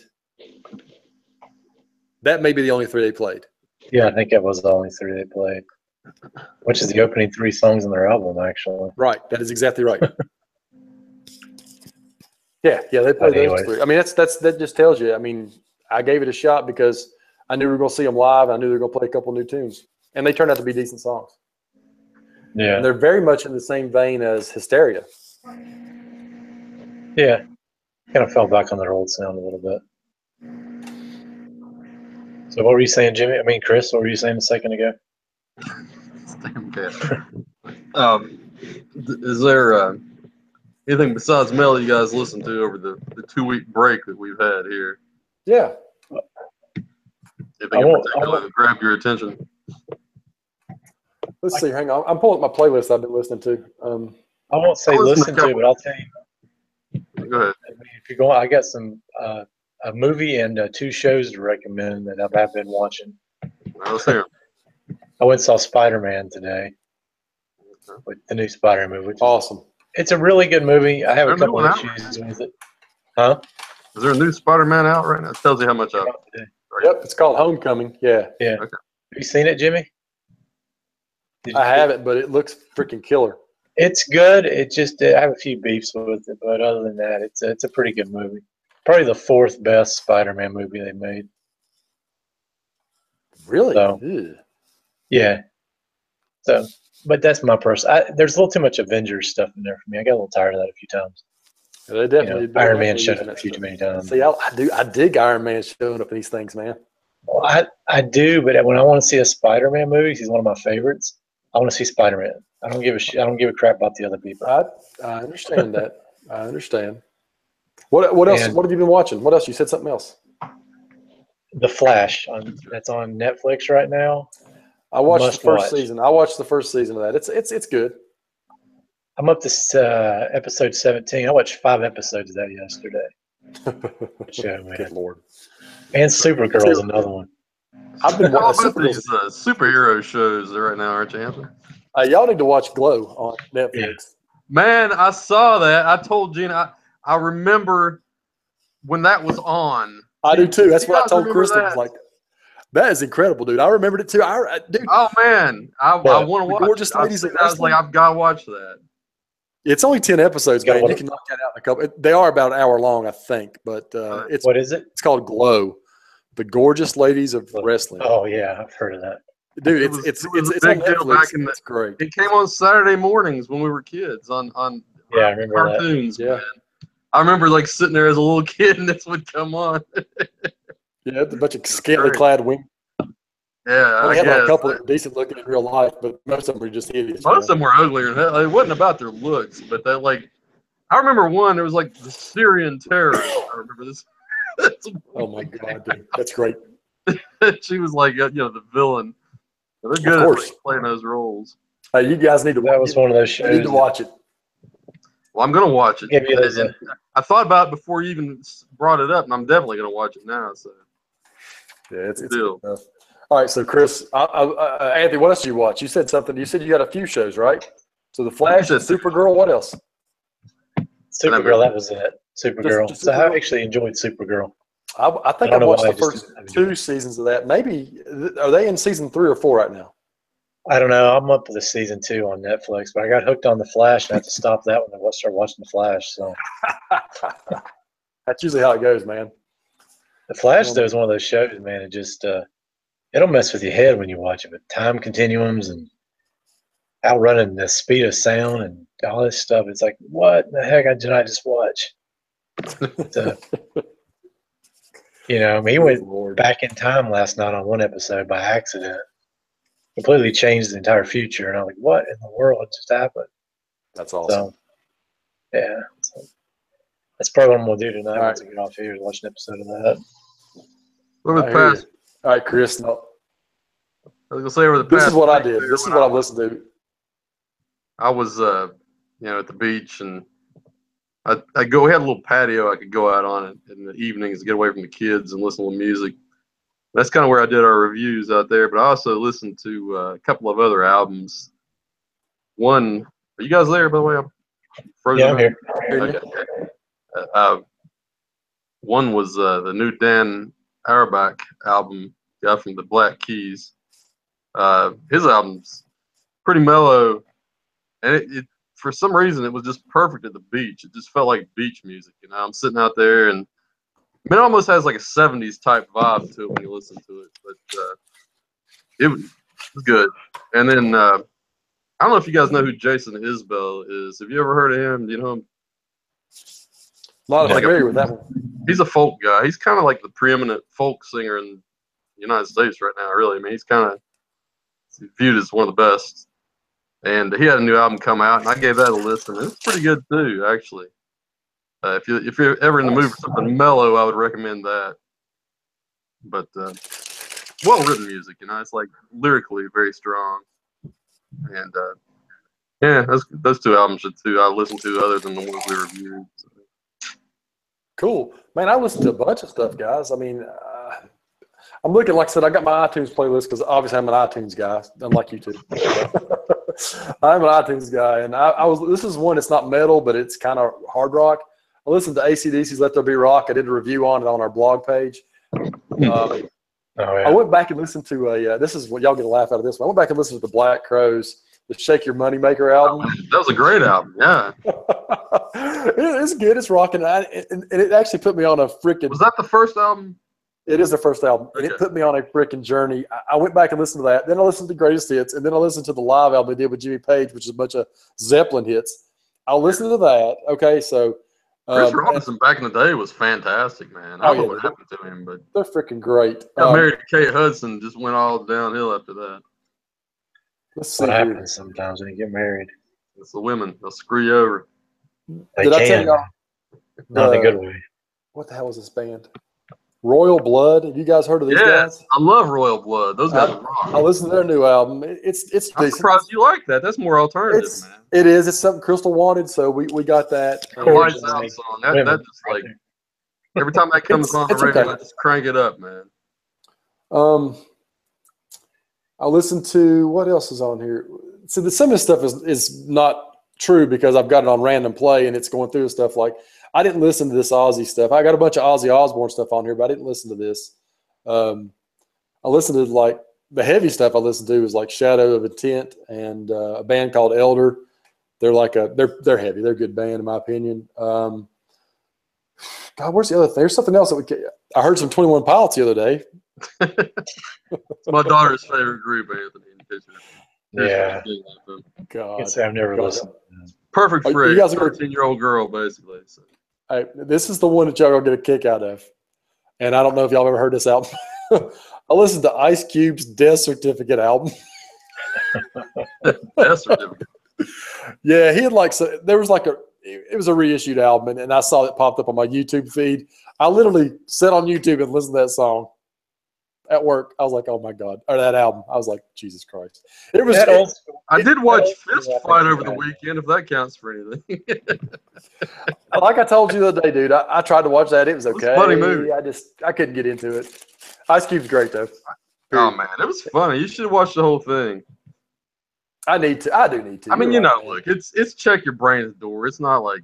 that may be the only 3 they played. Yeah, I think it was the only 3 they played, which is the opening 3 songs on their album, actually. Right. That is exactly right. Yeah, they played those 3. I mean, that just tells you. I mean, I gave it a shot because I knew we were going to see them live. I knew they were going to play a couple new tunes, and they turned out to be decent songs. Yeah. And they're very much in the same vein as Hysteria. Yeah. Kind of fell back on their old sound a little bit. So what were you saying, Jimmy? I mean, Chris, what were you saying a second ago? Is there anything besides metal you guys listen to over the 2-week break that we've had here? Yeah. Anything in particular that grabbed your attention? Let's see. Hang on. I'm pulling up my playlist I've been listening to. I won't say listen to, but I'll tell you. Go ahead. I mean, if you're going, I got some a movie and 2 shows to recommend that I've been watching. Let's hear 'em. I went and saw Spider-Man today, with the new Spider-Man movie. Awesome. It's a really good movie. I have a couple of issues with it. Huh? Is there a new Spider-Man out right now? It tells you how much Yep, it's called Homecoming. Yeah. Yeah. Okay. Have you seen it, Jimmy? I haven't, but it looks freaking killer. It's good. It just I have a few beefs with it, but other than that, it's a pretty good movie. Probably the 4th best Spider-Man movie they made. Really? So, yeah. So, but that's my there's a little too much Avengers stuff in there for me. I got a little tired of that a few times. Yeah, they definitely. Iron Man showed up too many times. See, I dig Iron Man showing up in these things, man. Well, I do, but when I want to see a Spider-Man movie, he's one of my favorites. I want to see Spider-Man. I don't give a shit. I don't give a crap about the other people. I understand that. I understand. What else? And What have you been watching? What else? You said something else. The Flash that's on Netflix right now. I watched the Must first watch. season. I watched the first season of that. It's good. I'm up to episode 17. I watched 5 episodes of that yesterday. Show, man. Good Lord. And Supergirl's another one. I've been You're all watching about these superhero shows right now, aren't you, Anthony? y'all need to watch Glow on Netflix. Yeah. Man, I saw that. I told Gina, I remember when that was on. I do too. That's You what I guys told remember Kristen. I was that? like, that is incredible, dude. I remembered it too. Dude, Oh man, I want to watch Gorgeous it. Ladies of I was like, Wrestling? I've got to watch that. it's only 10 episodes, You gotta man. You watch- can knock that out in a couple. They are about an hour long, I think, but it's What is it? it's called Glow, the Gorgeous Ladies of Wrestling. Oh yeah, I've heard of that. Dude, It was it's a on big deal Netflix. back in the. It's great. It came on Saturday mornings when we were kids on Yeah, I remember that. cartoons. Yeah. Man. I remember like sitting there as a little kid and this would come on. Yeah, it's a bunch of scantily great. clad women. Yeah, Only I had like a guess. couple that are decent looking in real life, but most of them were just idiots. Most of them were uglier than hell. It wasn't about their looks, but that like I remember one. It was like the Syrian terrorist. I remember this. Oh my god, dude, that's great. She was like the villain. They're good course. at playing those roles. Hey, you guys need to. That was one of those You need shows. to watch it. Well, I'm gonna watch it. Give you those, And I thought about it before you even brought it up, and I'm definitely gonna watch it now. So Yeah, it's deal. good enough. All right, so Chris, Anthony, what else did you watch? You said something. You said you got a few shows, right? So the Flash, and Supergirl. What else? Supergirl, that was it. Supergirl. Just So I Supergirl? actually enjoyed Supergirl. I think I I've don't know watched why the I just first didn't enjoy 2 it. seasons of that. Maybe are they in season 3 or 4 right now? I don't know. I'm up to the season 2 on Netflix, but I got hooked on the Flash and I had to stop that when I started watching the Flash. So That's usually how it goes, man. the Flash though is one of those shows, man. It just it'll mess with your head when you watch it. But time continuums and outrunning the speed of sound and all this stuff. It's like, what the heck did I just watch? So, I mean, he went Lord. back in time last night on one episode by accident. Completely changed the entire future. And I'm like, what in the world just happened? That's awesome. So, yeah. So that's probably what I'm going to do tonight All once I get off here is watch an episode of that. over I the hear you. past, All right, Chris. No, I was gonna say over the this past. is what I week did. there, This is when what I've listened to. I was, at the beach, and we had a little patio I could go out on in the evenings, get away from the kids, and listen to music. That's kind of where I did our reviews out there. But I also listened to a couple of other albums. One, are you guys there? By the way, I'm frozen. Yeah, I'm up. here. Okay. One was the new Dan Auerbach album, guy from the Black Keys. His album's pretty mellow, and it for some reason it was just perfect at the beach. It just felt like beach music. I'm sitting out there, and it almost has like a '70s type vibe to it when you listen to it. But it was good. And then I don't know if you guys know who Jason Isbell is. Have you ever heard of him? Do you know him? Not Like familiar with that one. He's a folk guy. He's kind of like the preeminent folk singer in the United States right now, really. I mean, he's kind of viewed as one of the best. And he had a new album come out, and I gave that a listen. It's pretty good too, actually. If you're ever in the mood for something mellow, I would recommend that. But well-written music, it's like lyrically very strong. And yeah, those 2 albums are 2 I listened to other than the ones we reviewed. So. Cool, man. I listened to a bunch of stuff, guys. I mean, I'm looking. Like I said, I got my iTunes playlist because obviously I'm an iTunes guy, unlike you two. I'm an iTunes guy, and I was. This is one. It's not metal, but it's kind of hard rock. I listened to AC/DC's "Let There Be Rock." I did a review on it on our blog page. Oh, yeah. I went back and listened to this is what y'all get a laugh out of this one. I went back and listened to the Black Crowes, the "Shake Your Money Maker" album. That was a great album, yeah. It's good. It's rocking, and it actually put me on a freaking. Was that the first album? It is the first album, and it put me on a freaking journey. I went back and listened to that. Then I listened to Greatest Hits, and then I listened to the live album they did with Jimmy Page, which is a bunch of Zeppelin hits. I'll listen to that. Okay, so Chris Robinson back in the day was fantastic, man. I don't know what happened to him, but they're freaking great. Got married to Kate Hudson, just went all downhill after that. Let's see. What happens sometimes when you get married? It's the women. They'll screw you over. Did I tell y'all? Not in a good way. What the hell is this band? Royal Blood. Have you guys heard of these guys? I love Royal Blood. Those guys are rock. I listened to their new album. It's I'm surprised you like that. That's more alternative, man. It is. It's something Crystal wanted, so we got that. Lights Out song. That just like every time that comes on the radio, I just crank it up, man. I listen to what else is on here. So some of this stuff is not true because I've got it on random play and it's going through stuff like I didn't listen to this Ozzy stuff. I got a bunch of Ozzy Osbourne stuff on here, but I didn't listen to this. I listened to like the heavy stuff. I listened to was like Shadow of Intent and a band called Elder. They're like they're heavy. They're a good band in my opinion. God, where's the other thing? There's something else I heard some 21 Pilots the other day. It's my daughter's favorite group, Anthony. Yeah. God, I've never listened. Perfect for a 13-year-old girl, basically. So. Hey, this is the one that y'all gonna get a kick out of, and I don't know if y'all ever heard this album. I listened to Ice Cube's Death Certificate album. Death Certificate. Yeah, he had there was it was a reissued album, and I saw it popped up on my YouTube feed. I literally sat on YouTube and listened to that song at work. I was like, oh my God, or that album. I was like, Jesus Christ. It was. I did watch Fist Fight over the weekend, if that counts for anything. Like I told you the other day, dude, I tried to watch that. It was okay. It was a funny movie. I couldn't get into it. Ice Cube's great though. Oh man, it was funny. You should watch the whole thing. I do need to. I mean, look, it's check your brain at the door. It's not like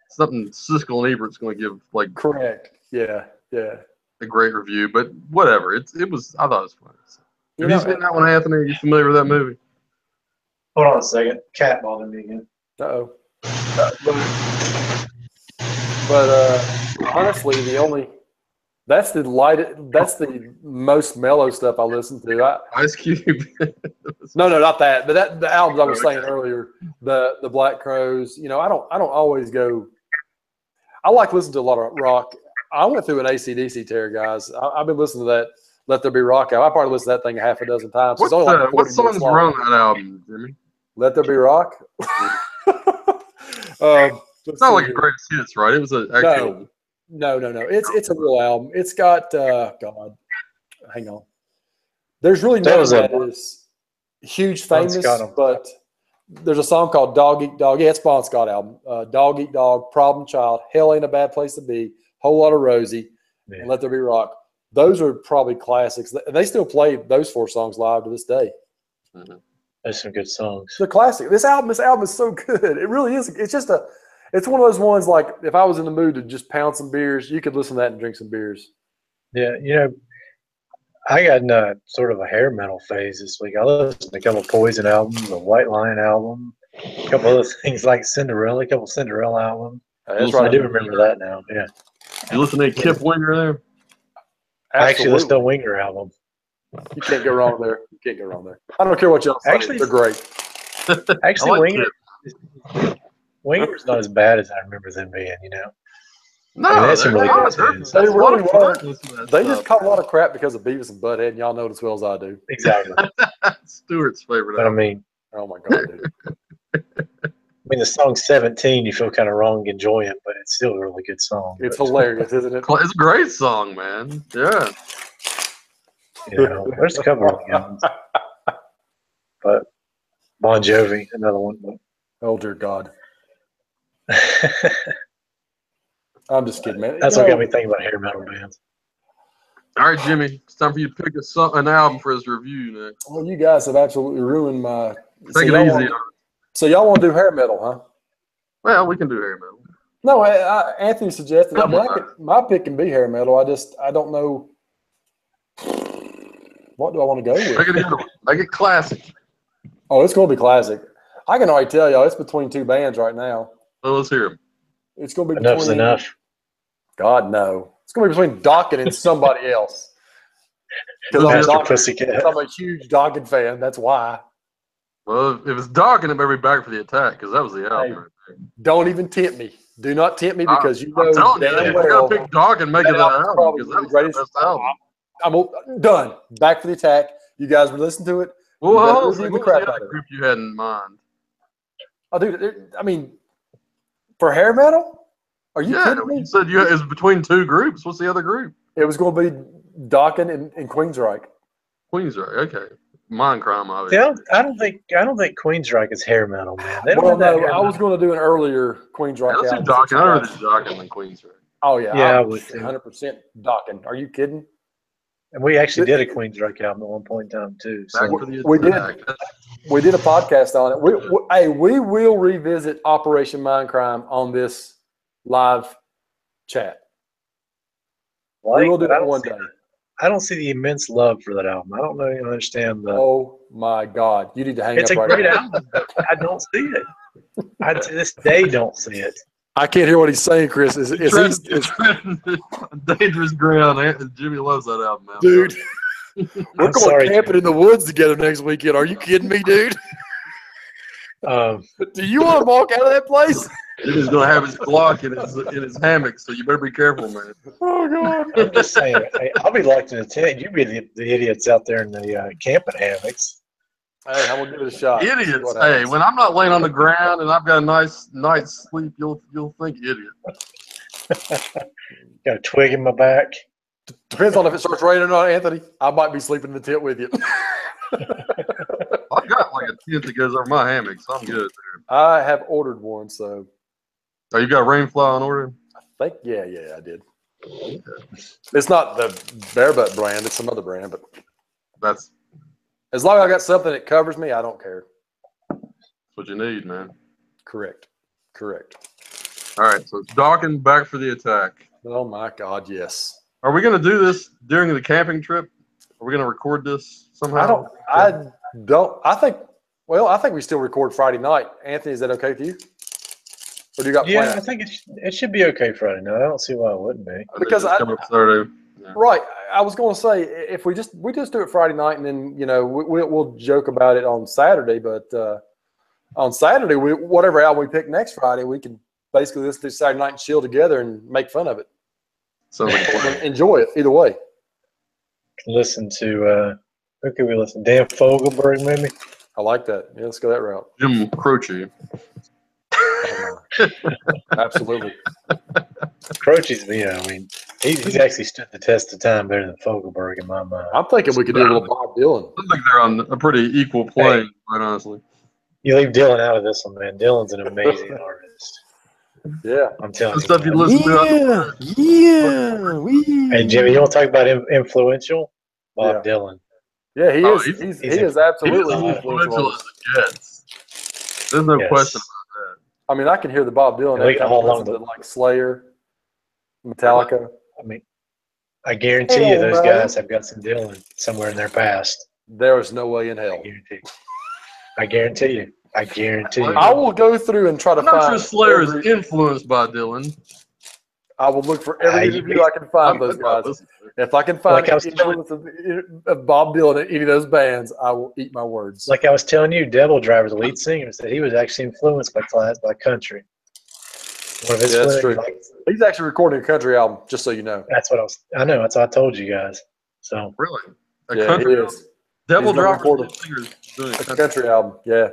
something Siskel and Ebert's going to give like correct. Yeah. A great review, but whatever. It was. I thought it was funny. So. Have you seen that one, Anthony? Are you familiar with that movie? Hold on a second. Cat bothered me again. Uh-oh. But honestly, that's the most mellow stuff I listen to. Ice Cube. No, not that. But the albums I was saying earlier, the Black Crowes. I don't always go. I like listening to a lot of rock. I went through an AC/DC tear, guys. I've been listening to that Let There Be Rock album. I probably listened to that thing a half a dozen times. What songs were on that album, Jimmy? Let There Be Rock? It's not like a greatest hits, right? It was an actual. No. It's a real album. It's got God. Hang on. There's really none that is huge famous, but there's a song called Dog Eat Dog. Yeah, it's Bon Scott album. Dog Eat Dog, Problem Child, Hell Ain't a Bad Place to Be, Whole Lot of Rosie, and Let There Be Rock. Those are probably classics. They still play those 4 songs live to this day. Mm-hmm. There's some good songs. They're classic. This album is so good. It really is. It's just it's one of those ones like if I was in the mood to just pound some beers, you could listen to that and drink some beers. Yeah, I got in sort of a hair metal phase this week. I listened to a couple of Poison albums, a White Lion album, a couple other things like Cinderella, a couple of Cinderella albums. That's right. I do remember that now. Yeah. You listen to Kip Winger there? I actually listened to a Winger album. You can't go wrong there. I don't care what y'all say. Actually, they're great. Actually, Winger's not as bad as I remember them being, No, I mean, that's really good. They really were. They just caught a lot of crap because of Beavis and Butthead, and y'all know it as well as I do. Exactly. Stuart's favorite. But I mean, oh my God, dude. The song 17, you feel kind of wrong enjoying it, but it's still a really good song. It's hilarious, isn't it? It's a great song, man. Yeah. There's a couple of ones. But Bon Jovi, another one. Oh, dear God. I'm just kidding, man. That's what got me thinking about hair metal bands. All right, Jimmy, it's time for you to pick an album for his review next. Well, you guys have absolutely ruined my. Take it easy. So y'all want to do hair metal, huh? Well, we can do hair metal. No, Anthony suggested. My pick can be hair metal. I don't know. What do I want to go with? Make it classic. Oh, it's going to be classic. I can already tell y'all it's between 2 bands right now. Well, let's hear them. It's going to be Enough's enough. God, no. It's going to be between Dokken and somebody else. Because I'm a huge Dokken fan. That's why. Well, if it's Dawkins, it better be Back for the Attack because that was the album right there. Don't even tempt me. Do not tempt me because you know I'm telling you, damn if well. you gotta pick Dawkins, make it that album probably because that the was greatest. the best album. I'm done. Back for the Attack. You guys were listening to it. Well, You better what was review the the crap other out of it. group you had in mind? Oh, dude. I mean, for hair metal? Are you kidding me? You said it was between two groups. What's the other group? It was going to be Dawkins and Queensryche. Queensryche. Okay. Mind Crime, See, obviously. I don't think Queensryche is hair metal, man. They don't Well, have that no, hair I was metal. going to do an earlier Queensryche Let's do album. Dawkins. I'd rather do Dawkins than Queensryche. Oh, yeah. Yeah, I I'm would too. 100% Dawkins. Are you kidding? And we actually did a Queensryche album at one point in time too. So We did a podcast on it. We will revisit Operation Mindcrime on this live chat. We will do that one day. I don't see the immense love for that album. I don't know. You understand the. Oh my God! You need to hang up It's a right great now. album, but I don't see it. I to this day don't see it. I can't hear what he's saying, Chris. Is Dangerous Ground. Jimmy loves that album, man. Dude, we're I'm going sorry, camping in the woods together next weekend. Are you kidding me, dude? Do you want to walk out of that place? Jimmy's gonna have his Glock in his hammock, so you better be careful, man. Oh God! I'm just saying. I'll be locked in a tent. You be the idiots out there in the camping hammocks. Hey, I'm gonna give it a shot. Idiots. Hey, when I'm not laying on the ground and I've got a nice night's sleep, you'll think idiot. Got a twig in my back. Depends on if it starts raining or not, Anthony. I might be sleeping in the tent with you. I've got like a tent that goes over my hammock, so I'm good there. I have ordered one, so. Oh, you got Rainfly on order? I think, yeah, I did. Okay. It's not the Bare Butt brand; it's some other brand. But that's as long as I got something that covers me, I don't care. That's what you need, man. Correct. All right, so it's Dawkins Back for the Attack. Oh my God, yes. Are we going to do this during the camping trip? Are we going to record this somehow? I think we still record Friday night. Anthony, is that okay with you? Or do you got plans? Yeah, I think it should be okay Friday night. I don't see why it wouldn't be. Because Saturday. Yeah. Right. I was going to say, if we just do it Friday night, and then we'll joke about it on Saturday. But on Saturday, whatever album we pick next Friday, we can basically listen to Saturday night and chill together and make fun of it. So enjoy it either way. Listen to who could we listen? Dan Fogelberg, maybe. I like that. Yeah, let's go that route. Jim Croce. Absolutely. Croce's, I mean, he's actually stood the test of time better than Fogelberg in my mind. I'm thinking we could do a little Bob Dylan. I think they're on a pretty equal plane, quite honestly. You leave Dylan out of this one, man. Dylan's an amazing artist. Yeah, I'm telling you. Stuff you listen to. Hey, Jimmy, you want to talk about influential? Bob Dylan. Yeah, he is. He is absolutely influential as it gets. There's no question about that. I mean, I can hear the Bob Dylan every time I listen to like Slayer, Metallica. I mean, I guarantee you those guys have got some Dylan somewhere in their past. There is no way in hell. I guarantee you. I will go through and try to find. I'm not sure Slayer is influenced by Dylan. I will look for every interview I can find those guys. If I can find the influence of Bob Dylan in any of those bands, I will eat my words. Like I was telling you, Devildriver, the lead singer, said he was actually influenced by country. One of his that's true. He's actually recording a country album, just so you know. That's what I know. That's what I told you guys. So really, he is. Devildriver doing a country album. Yeah,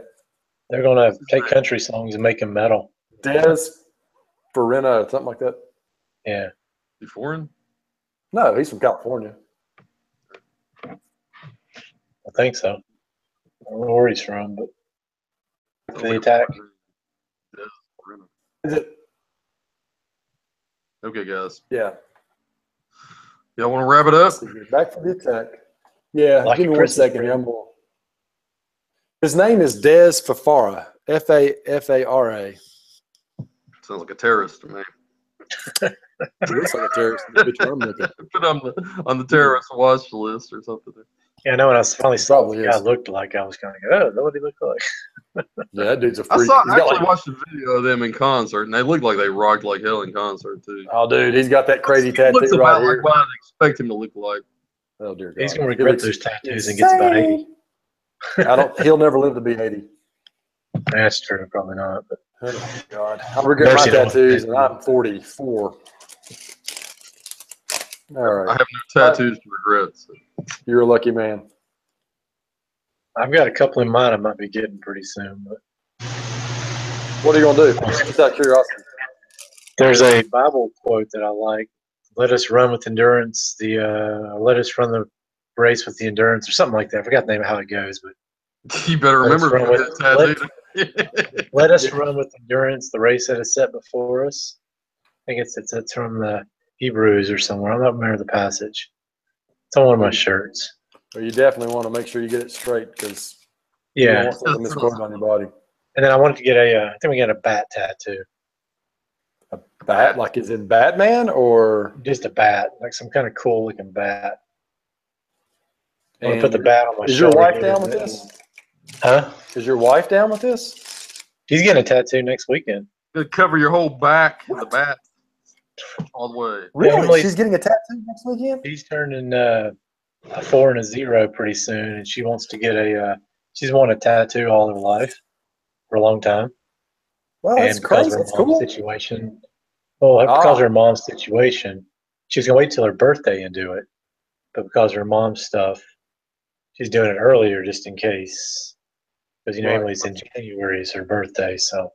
they're gonna take country songs and make them metal. Des Farina, something like that. Yeah. He foreign? No, he's from California. I think so. I don't know where he's from, but the attack. Is it? Okay, guys. Yeah. Y'all want to wrap it up? Back for the attack. Yeah, give me 1 second here. His name is Des Fafara. Fafara. Sounds like a terrorist to me. He looks like a terrorist. Put on the terrorist watch list or something. Yeah, I know. When I finally saw what the guy looked like, I was kind of like, oh, what did he look like? Yeah, that dude's a freak. I watched a video of them in concert, and they looked like they rocked like hell in concert too. Oh, dude, he's got that crazy tattoo right here. Like what I'd expect him to look like. Oh dear God, he's gonna regret those tattoos and gets about 80. He'll never live to be 80. That's true, probably not. But Oh, God. I regret my tattoos, and I'm 44. All right. I have no tattoos to regret. So. You're a lucky man. I've got a couple in mind I might be getting pretty soon. But What are you going to do? Just out of curiosity. there's a Bible quote that I like. Let us run with endurance. Let us run the race with the endurance, or something like that. I forgot the name of how it goes, but You better remember let us run with endurance the race that is set before us. I think it's from the Hebrews or somewhere. I don't remember the passage. It's on one of my shirts. Well, you definitely want to make sure you get it straight because you Yeah. don't want something misquoted on your body. And then I wanted to get I think we got a bat tattoo. A bat, like is in Batman, or just a bat, like some kind of cool looking bat. I want to and put the bat on my is shoulder. your wife down with this? Huh? Is your wife down with this? She's getting a tattoo next weekend. Gonna cover your whole back with the bat all the way. Really? She's getting a tattoo next weekend? She's turning a 4 and a 0 pretty soon, and she wants to get she's wanted a tattoo all her life for a long time. Well, that's crazy. That's cool. Situation. Well, because of her mom's situation, she was gonna wait till her birthday and do it, but because of her mom's stuff, she's doing it earlier just in case. Because Emily's in January is her birthday, so.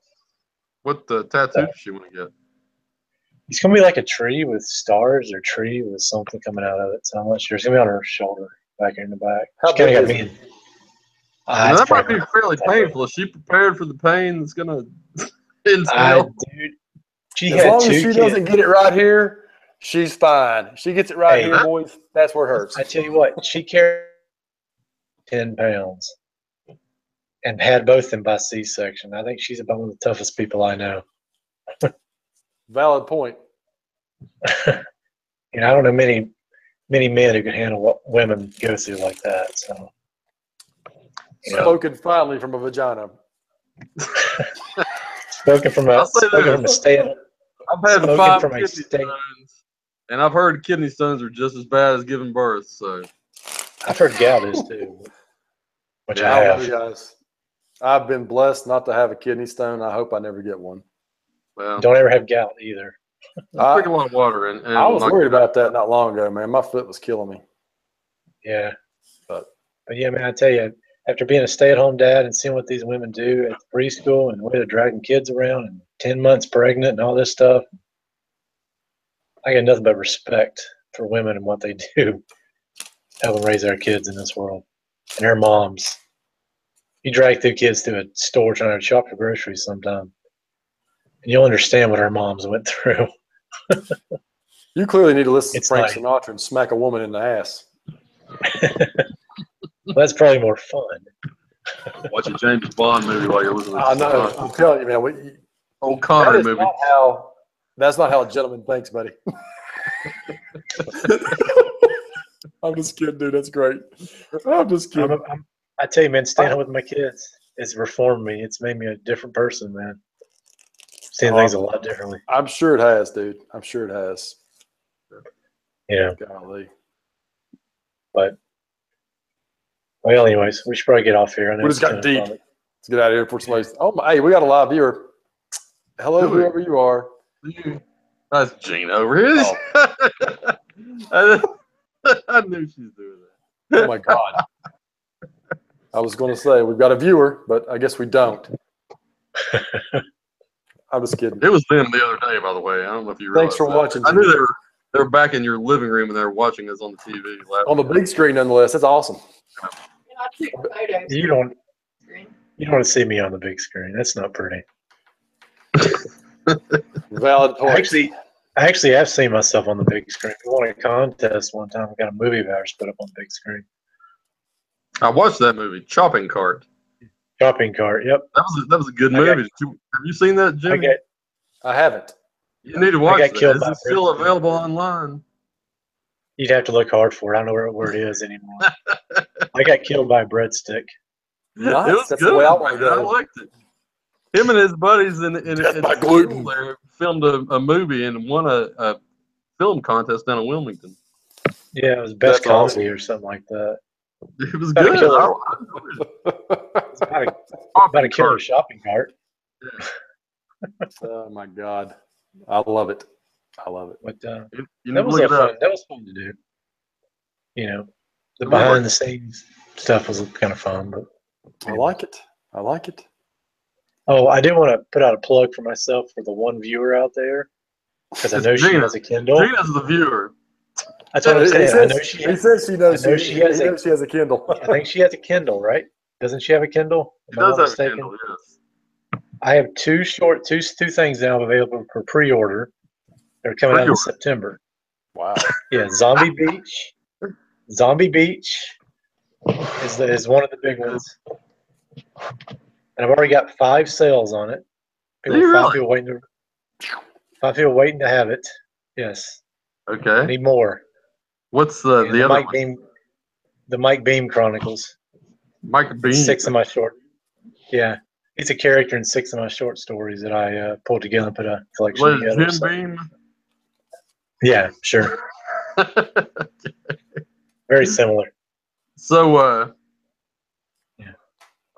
What the tattoo does she want to get? It's gonna be like a tree with stars or tree with something coming out of it. So I'm not sure. It's gonna be on her shoulder, back here in the back. How big is it? That might be fairly painful. Is she prepared for the pain that's gonna entail? Dude, as long as she doesn't get it right here, she's fine. If she gets it right here, boys, that's where it hurts. I tell you what, she carried 10 pounds and had both of them by C-section. I think she's about one of the toughest people I know. Valid point. I don't know many men who can handle what women go through like that. So, spoken finally from a vagina. spoken from a stand. I've had 5 kidney stones, and I've heard kidney stones are just as bad as giving birth. So, I've heard gout is too, which I have. Guys, I've been blessed not to have a kidney stone. I hope I never get one. Well, don't ever have gout either. I drink a lot of water, and I was worried about that not long ago, man. My foot was killing me. Yeah, but yeah, man, I tell you, after being a stay-at-home dad and seeing what these women do at the preschool and the way they're dragging kids around and 10 months pregnant and all this stuff, I got nothing but respect for women and what they do, helping raise our kids in this world and their moms. You drag two kids to a store trying to shop for groceries sometime, and you'll understand what our moms went through. You clearly need to listen to Frank Sinatra and smack a woman in the ass. Well, that's probably more fun. Watch a James Bond movie while you're listening to I know. I'm telling you, man. Old Connery movie. That's not how a gentleman thinks, buddy. I'm just kidding, dude. That's great. I'm just kidding. I tell you, man, staying home with my kids has reformed me. It's made me a different person, man. Seeing things a lot differently. I'm sure it has, dude. I'm sure it has. Yeah. Golly. But, well, anyways, we should probably get off here. I know we just got deep. Let's get out of here before somebody's. Oh, my. Hey, we got a live viewer. Hello, whoever you are. That's Gina over here. Oh. I knew she was doing that. Oh, my God. I was going to say, we've got a viewer, but I guess we don't. I'm just kidding. It was them the other day, by the way. I don't know if you realized. Thanks for watching. I knew they were back in your living room and they were watching us on the TV. On the big screen, nonetheless. That's awesome. You don't want to see me on the big screen. That's not pretty. Valid point. I actually have seen myself on the big screen. We won a contest one time. We got a movie of ours put up on the big screen. I watched that movie, Chopping Cart. Shopping cart. Yep. That was a good movie. Have you seen that, Jimmy? I haven't. You need to watch it. Is it still available online? You'd have to look hard for it. I don't know where it is anymore. I got killed by a breadstick. Nice. It was That's good. The way I want to go. I liked it. Him and his buddies in gluten. there filmed a movie and won a film contest down in Wilmington. Yeah, it was best comedy or something like that. It was About a good. killer. It's About a killer shopping cart. Oh my God, I love it. I love it. But You need that to was look it up. fun. That was fun to do. You know, the It looked behind the scenes stuff was kind of fun. But I like it. I like it. oh, I do want to put out a plug for myself for the one viewer out there because I It's know she Gina. has a Kindle. Gina's the viewer. That's what I'm saying. I know she. He says she knows. I know she she has he knows she has a Kindle. I think she has a Kindle, right? Doesn't she have a Kindle? She Am I does not have a mistaken? Kindle, yes. I have two things now available for pre-order. They're coming out in September. Wow. Yeah, Zombie Beach. Zombie Beach is one of the big ones. And I've already got 5 sales on it. Five people waiting to have it. Yes. Okay. I need more. What's the other Mike one? Beam, the Mike Beam Chronicles. Mike Beam. 6 of my short. Yeah. He's a character in 6 of my short stories that I pulled together and put a collection What is together. Jim Beam? Yeah, sure. Very similar. So, Yeah.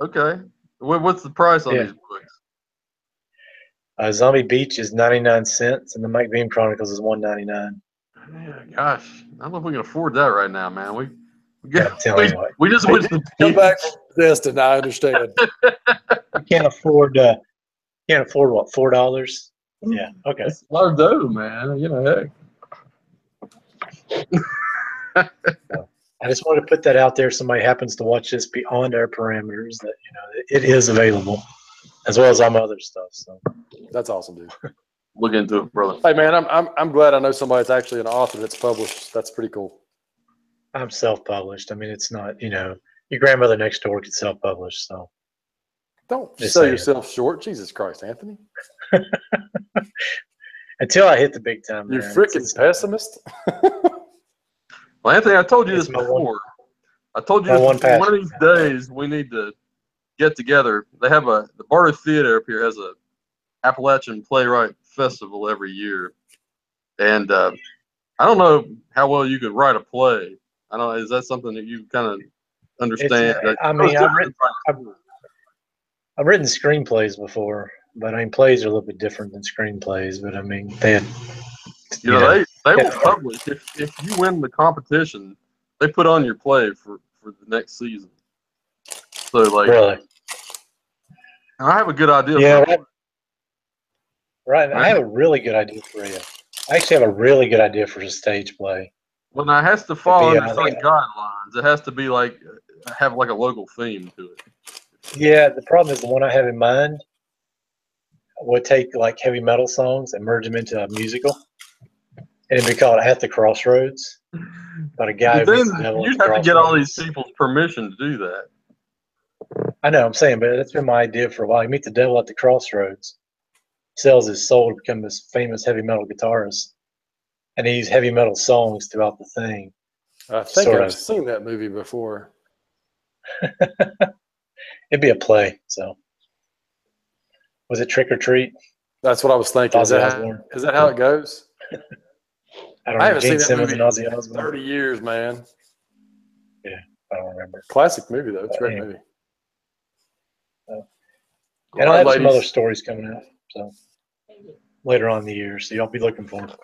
Okay. What's the price on these books? Zombie Beach is 99 cents, and the Mike Beam Chronicles is $1.99. Yeah, gosh, I don't know if we can afford that right now, man. We just Hey, went to the come beach. back from Destin. I understand. You can't afford what, $4? Yeah, okay. That's a lot of dough, man. You know, heck. I just wanted to put that out there. If somebody happens to watch this beyond our parameters, that it is available, as well as all my other stuff. So That's awesome, dude. Look into it, brother. Hey, man, I'm glad I know somebody that's actually an author that's published. That's pretty cool. I'm self-published. I mean, it's not your grandmother next door could self-publish. So Don't Just sell saying. yourself short. Jesus Christ, Anthony. until I hit the big time, You man, freaking pessimist. Well, Anthony, I told you It's this my before. I told you my this one before. One passion. of these days we need to get together. They have the Barter Theater up here has a Appalachian Playwright Festival every year, and I don't know how well you could write a play. I don't know. Is that something that you kind of understand? I mean, I've written screenplays before, but I mean, plays are a little bit different than screenplays. But I mean, they will publish if you win the competition. They put on your play for the next season. So really. I have a good idea. Yeah, right. I have a really good idea for you. I actually have a really good idea for a stage play. Well, now it has to fall under certain guidelines. It has to be like have like a local theme to it. Yeah, the problem is the one I have in mind would take like heavy metal songs and merge them into a musical, and it'd be called "At the Crossroads." About a guy who meets the devil. You'd have to get all these people's permission to do that. I know, I'm saying, but that's been my idea for a while. You meet the devil at the crossroads, sells his soul to become this famous heavy metal guitarist, and he uses heavy metal songs throughout the thing. I think I've seen that movie before. It'd be a play. So, was it Trick or Treat? That's what I was thinking. Is that how it goes? I haven't seen that movie in 30 years, man. Yeah, I don't remember. Classic movie, though. It's a great movie. And I have some other stories coming out, so later on in the year, so y'all be looking for them.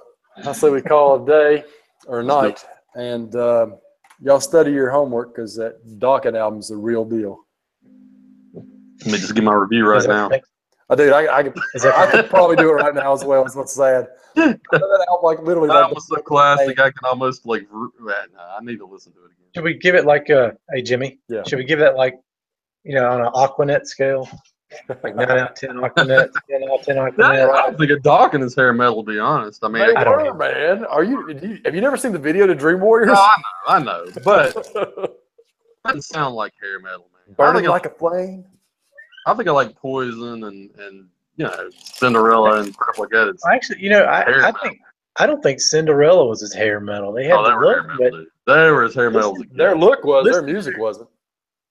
I say we call it a day or a night, and y'all study your homework because that Dawkins album's the real deal. Let me just give my review right now. Dude, I could probably do it right now as well. It's what's sad. That album, like literally, that album's so classic. I can almost like. I need to listen to it again. Should we give it like hey Jimmy? Yeah. Should we give that like, on an Aquanet scale? Like 9 out of 10 Aquanet, 10 out of 10 Aquanet. I don't think a Dawkins is hair metal, to be honest. I mean, they were, man. Have you never seen the video to Dream Warriors? No, I know, but it doesn't sound like hair metal, man. Burning like a flame. I think I like Poison and Cinderella and stuff like that. Actually, I don't think Cinderella was his hair metal. They had the look, but they were his hair metal. Their look was, their music wasn't.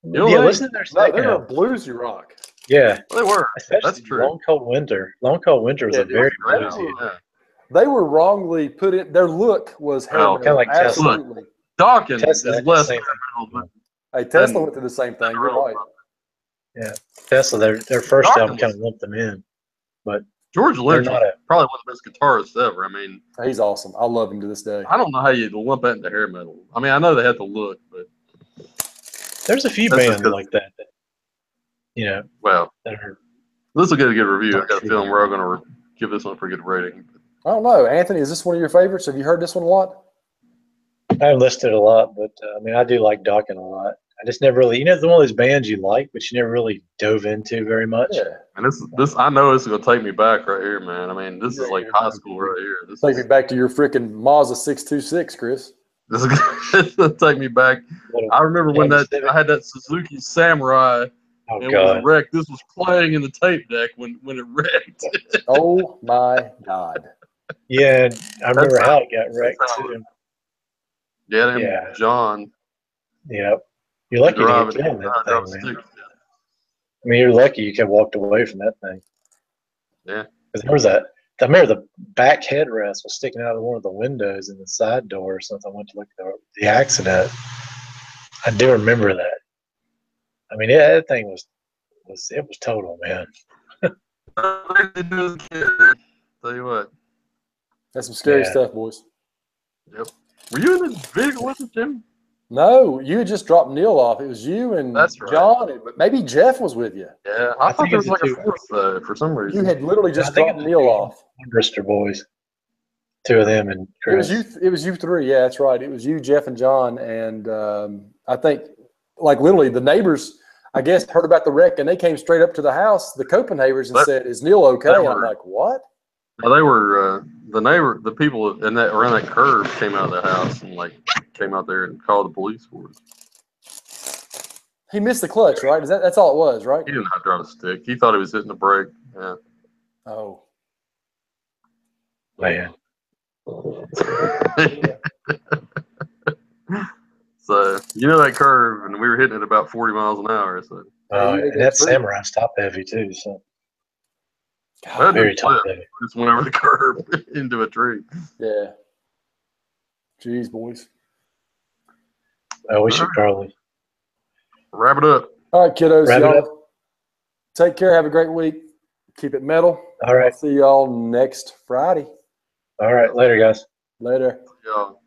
Listen to their second. They were bluesy rock. Yeah, they were. Especially That's true. Long Cold Winter. Long Cold Winter was a very bluesy. They were wrongly put in. Their look was hair metal. Kind of like absolutely. Dawkins is less hair metal, Hey, Tesla And- went through the same thing. You're right. Yeah, Tesla, their first Dawkins album kind was- of lumped them in, but George Lynch not was probably one of the best guitarists ever. I mean, He's awesome. I love him to this day. I don't know how you lump that into hair metal. I mean, I know they had the look, but there's a few That's just bands 'cause- like that, you know, well, that are. this will get a good review. I Not got a true. feeling we're all going to give this one a pretty good rating. I don't know. Anthony, is this one of your favorites? Have you heard this one a lot? I haven't listened to it a lot, but I mean, I do like Dawkins a lot. I just never really, it's one of those bands you like, but you never really dove into very much. Yeah. And this I know this is going to take me back right here, man. I mean, this is Yeah, like you're high gonna school be- right here. This Take me is back to your freaking Mazda 626, Chris. this is going to take me back. I remember when Honda Civic. I had that Suzuki Samurai. Oh And it was God, wrecked. This was playing in the tape deck when it wrecked. Oh, my God. yeah, I remember That's how it got wrecked that's how too. Yeah, him, Yeah. John. Yep, you're lucky to driving get killed in that drive thing, man. stick. I mean, you're lucky you could have walked away from that thing. Yeah. Because there was that. I remember the back headrest was sticking out of one of the windows in the side door or something. I went to look at the accident. I do remember that. I mean, that thing was total, man. Tell you what. That's some scary Yeah. stuff, boys. Yep. Were you in the vehicle with us, Jim? No, you had just dropped Neil off. It was you and That's right. John, but maybe Jeff was with you. Yeah. I I thought think there it was was like the a fourth for some You reason. had literally just I think dropped it was Neil you. off. Brister boys, two of them and It was Chris. you. It was you three. Yeah, that's right. It was you, Jeff, and John. And I think, like literally, the neighbors, I guess, heard about the wreck, and they came straight up to the house, the Copenhagens, and That- said, "Is Neil okay?" that And I'm were- like, "What?" Now they were the people in that around that curve came out of the house and like came out there and called the police for it. He missed the clutch, right? That's all it was, right? He did not drive a stick. He thought he was hitting the brake. Yeah. Oh, Man, So you know that curve, and we were hitting it about 40 miles an hour. So Yeah, you and did that too. Samurai's top heavy too, so that very just top flipped. heavy. Just went over the curve into a tree. yeah. Jeez, boys. Oh, we should probably Wrap it up. All right, kiddos. Wrap it up. Y'all take care. Have a great week. Keep it metal. All right. I'll see y'all next Friday. All right, later, guys. Later. Y'all.